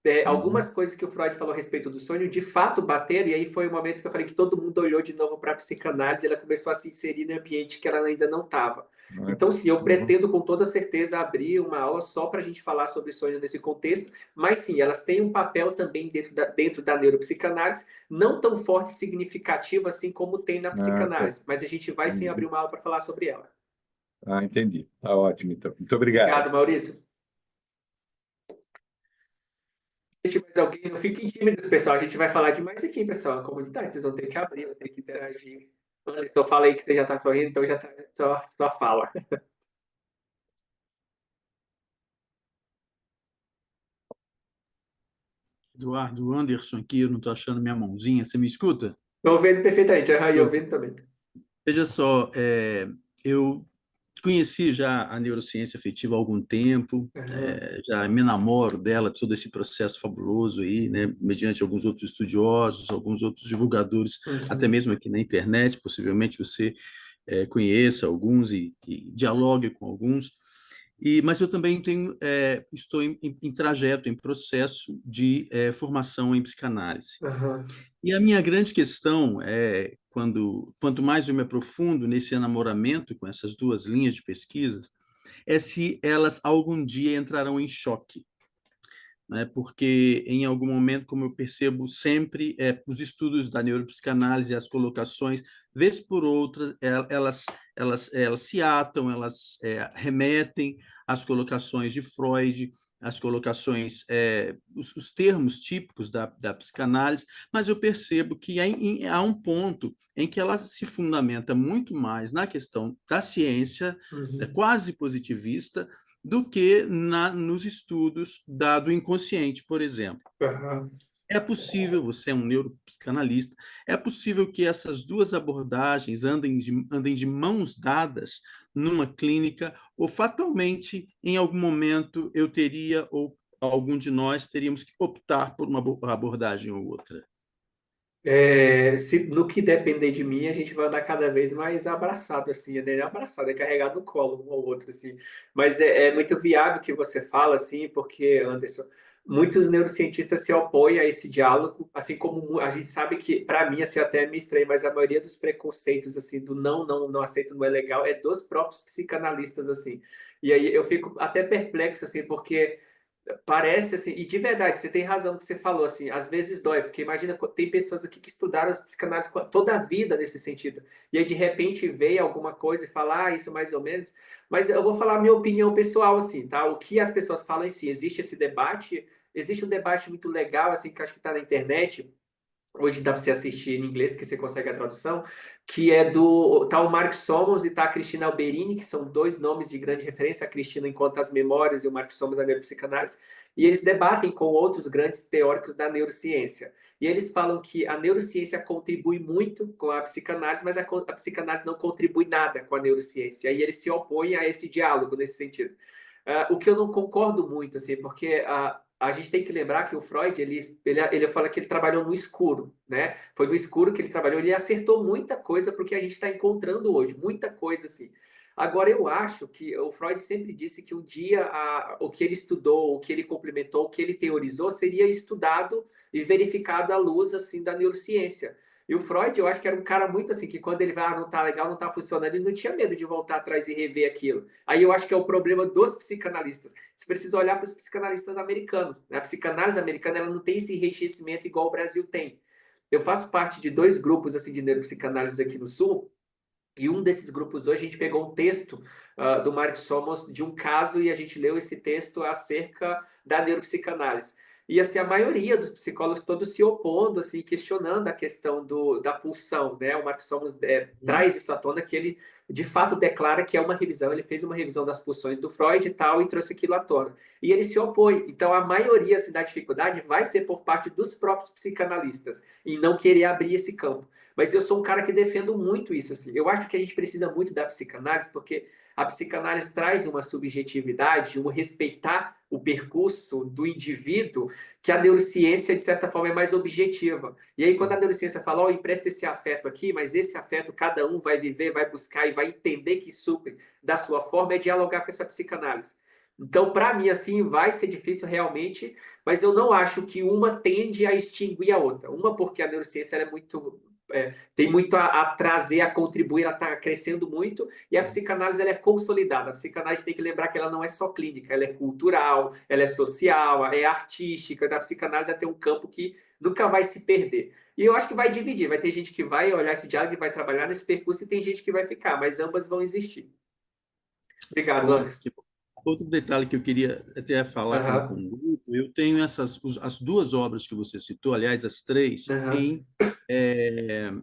Uhum. Algumas coisas que o Freud falou a respeito do sonho, de fato bateram, e aí foi o momento que eu falei que todo mundo olhou de novo para a psicanálise, ela começou a se inserir no ambiente que ela ainda não estava. É. Então, sim, eu Uhum. pretendo com toda certeza abrir uma aula só para a gente falar sobre sonho nesse contexto, mas sim, elas têm um papel também dentro da neuropsicanálise, não tão forte e significativo assim como tem na Ah, tá. psicanálise, mas a gente vai sim abrir Uhum. uma aula para falar sobre ela. Ah, entendi. Tá ótimo, então. Muito obrigado. Obrigado, Maurício. Se mais alguém, não fiquem tímidos, pessoal. A gente vai falar demais aqui, pessoal. A comunidade, vocês vão ter que abrir, vão ter que interagir. Anderson, fala aí que você já está correndo, então já está só fala. Eduardo, o Anderson aqui, eu não estou achando minha mãozinha, você me escuta? Estou vendo perfeitamente, e eu Eu, vendo também. veja só, eu conheci já a neurociência afetiva há algum tempo, Aham, já me namoro dela, todo esse processo fabuloso aí, né, mediante alguns outros estudiosos, alguns outros divulgadores, até uhum, mesmo aqui na internet, possivelmente você conheça alguns e dialogue com alguns. Mas eu também estou em trajeto, em processo de formação em psicanálise. aham, E a minha grande questão é, quanto mais eu me aprofundo nesse enamoramento com essas duas linhas de pesquisa, é se elas algum dia entrarão em choque, né? Porque em algum momento, como eu percebo sempre, os estudos da neuropsicanálise, as colocações, vez por outra, elas se atam, elas remetem às colocações de Freud, às colocações, os termos típicos da psicanálise, mas eu percebo que há um ponto em que ela se fundamenta muito mais na questão da ciência, uhum, quase positivista, do que nos estudos do inconsciente, por exemplo. aham. É possível, você é um neuropsicanalista, é possível que essas duas abordagens andem de mãos dadas numa clínica, ou fatalmente, em algum momento, eu teria, ou algum de nós teríamos que optar por uma abordagem ou outra. No que depender de mim, a gente vai andar cada vez mais abraçado, assim, né? Abraçado, é carregado no colo um ao outro, assim. Mas é muito viável o que você fala, assim, porque, Anderson, muitos neurocientistas se opõem a esse diálogo, assim como a gente sabe que, para mim, assim, até me estranho, mas a maioria dos preconceitos, assim, do não aceito, não é legal, é dos próprios psicanalistas, assim. E aí eu fico até perplexo, assim, porque parece assim, e de verdade, você tem razão no que você falou, assim, às vezes dói, porque imagina, tem pessoas aqui que estudaram psicanálise toda a vida nesse sentido, e aí de repente veio alguma coisa e fala, isso mais ou menos, mas eu vou falar a minha opinião pessoal, assim, tá? O que as pessoas falam em si, existe um debate muito legal, assim, que eu acho que está na internet, hoje dá para você assistir em inglês, porque você consegue a tradução, que é do tá o Mark Somos e tá a Cristina Alberini, que são dois nomes de grande referência, a Cristina enquanto as memórias e o Mark Somos da neuropsicanálise, e eles debatem com outros grandes teóricos da neurociência. E eles falam que a neurociência contribui muito com a psicanálise, mas a psicanálise não contribui nada com a neurociência. E aí eles se opõem a esse diálogo nesse sentido. O que eu não concordo muito, assim, porque a gente tem que lembrar que o Freud, ele fala que ele trabalhou no escuro, né? Foi no escuro que ele trabalhou, ele acertou muita coisa porque a gente está encontrando hoje, muita coisa assim. Agora, eu acho que o Freud sempre disse que um dia o que ele estudou, o que ele complementou, o que ele teorizou seria estudado e verificado à luz assim da neurociência. E o Freud, eu acho que era um cara muito assim, que quando ele vai, não tá legal, não tá funcionando, ele não tinha medo de voltar atrás e rever aquilo. Aí eu acho que é o problema dos psicanalistas. Você precisa olhar para os psicanalistas americanos. A psicanálise americana ela não tem esse enriquecimento igual o Brasil tem. Eu faço parte de dois grupos assim de neuropsicanálise aqui no Sul, e um desses grupos hoje a gente pegou um texto do Mark Somos de um caso e a gente leu esse texto acerca da neuropsicanálise. e assim, a maioria dos psicólogos todos se opondo, assim, questionando a questão da pulsão, né? O Marcos Somos traz isso à tona, que ele, de fato, declara que é uma revisão, ele fez uma revisão das pulsões do Freud e tal, e trouxe aquilo à tona. E ele se opõe. Então, a maioria, assim, da dificuldade vai ser por parte dos próprios psicanalistas, em não querer abrir esse campo. Mas eu sou um cara que defendo muito isso, assim. Eu acho que a gente precisa muito da psicanálise, porque a psicanálise traz uma subjetividade, um respeitar o percurso do indivíduo, que a neurociência, de certa forma, é mais objetiva. E aí, quando a neurociência fala, ó, empresta esse afeto aqui, mas esse afeto cada um vai viver, vai buscar e vai entender que supre da sua forma, é dialogar com essa psicanálise. Então, para mim, assim, vai ser difícil realmente, mas eu não acho que uma tende a extinguir a outra. Uma porque a neurociência ela é muito... tem muito a trazer, a contribuir, ela está crescendo muito, e a psicanálise ela é consolidada. A psicanálise tem que lembrar que ela não é só clínica, ela é cultural, ela é social, é artística. Então, a psicanálise tem um campo que nunca vai se perder. E eu acho que vai dividir, vai ter gente que vai olhar esse diálogo e vai trabalhar nesse percurso, e tem gente que vai ficar, mas ambas vão existir. Obrigado, Anderson. Outro detalhe que eu queria até falar com o grupo, eu tenho as duas obras que você citou, aliás, as três, em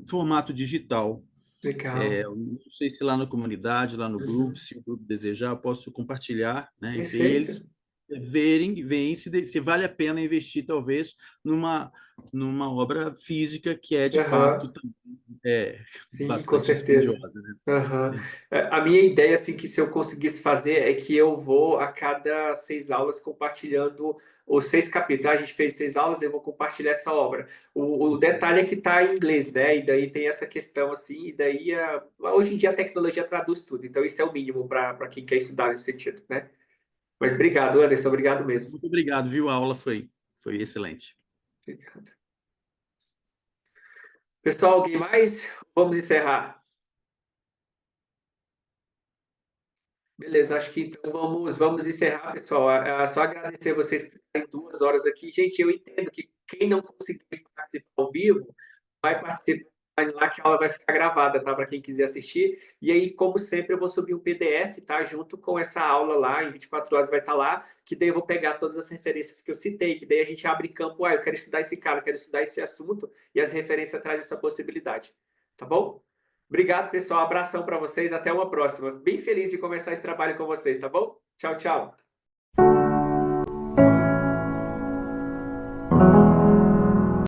formato digital. Legal. Não sei se lá na comunidade, lá no grupo, se o grupo desejar, eu posso compartilhar, né, e ver Perfeito. eles veem se vale a pena investir, talvez, numa obra física que é, de fato, Sim, com bastante certeza. dispendiosa, né? A minha ideia, assim, que se eu conseguisse fazer é que eu vou a cada 6 aulas compartilhando os 6 capítulos. A gente fez 6 aulas, eu vou compartilhar essa obra. O detalhe é que está em inglês, né? E daí tem essa questão, assim, e daí hoje em dia a tecnologia traduz tudo. Então isso é o mínimo para quem quer estudar nesse sentido, né? Mas obrigado, Anderson, obrigado mesmo. Muito obrigado, viu? A aula foi excelente. Obrigado. Pessoal, alguém mais? Vamos encerrar. Beleza, acho que então vamos encerrar, pessoal. Só agradecer vocês por estarem 2 horas aqui. Gente, eu entendo que quem não conseguir participar ao vivo, vai participar lá que a aula vai ficar gravada, tá? Para quem quiser assistir. E aí, como sempre, eu vou subir um PDF, tá? Junto com essa aula lá, em 24 horas vai estar lá, que daí eu vou pegar todas as referências que eu citei, que daí a gente abre campo, eu quero estudar esse cara, eu quero estudar esse assunto, e as referências trazem essa possibilidade. Tá bom? Obrigado, pessoal. Abração para vocês. Até uma próxima. Bem feliz de começar esse trabalho com vocês, tá bom? Tchau, tchau.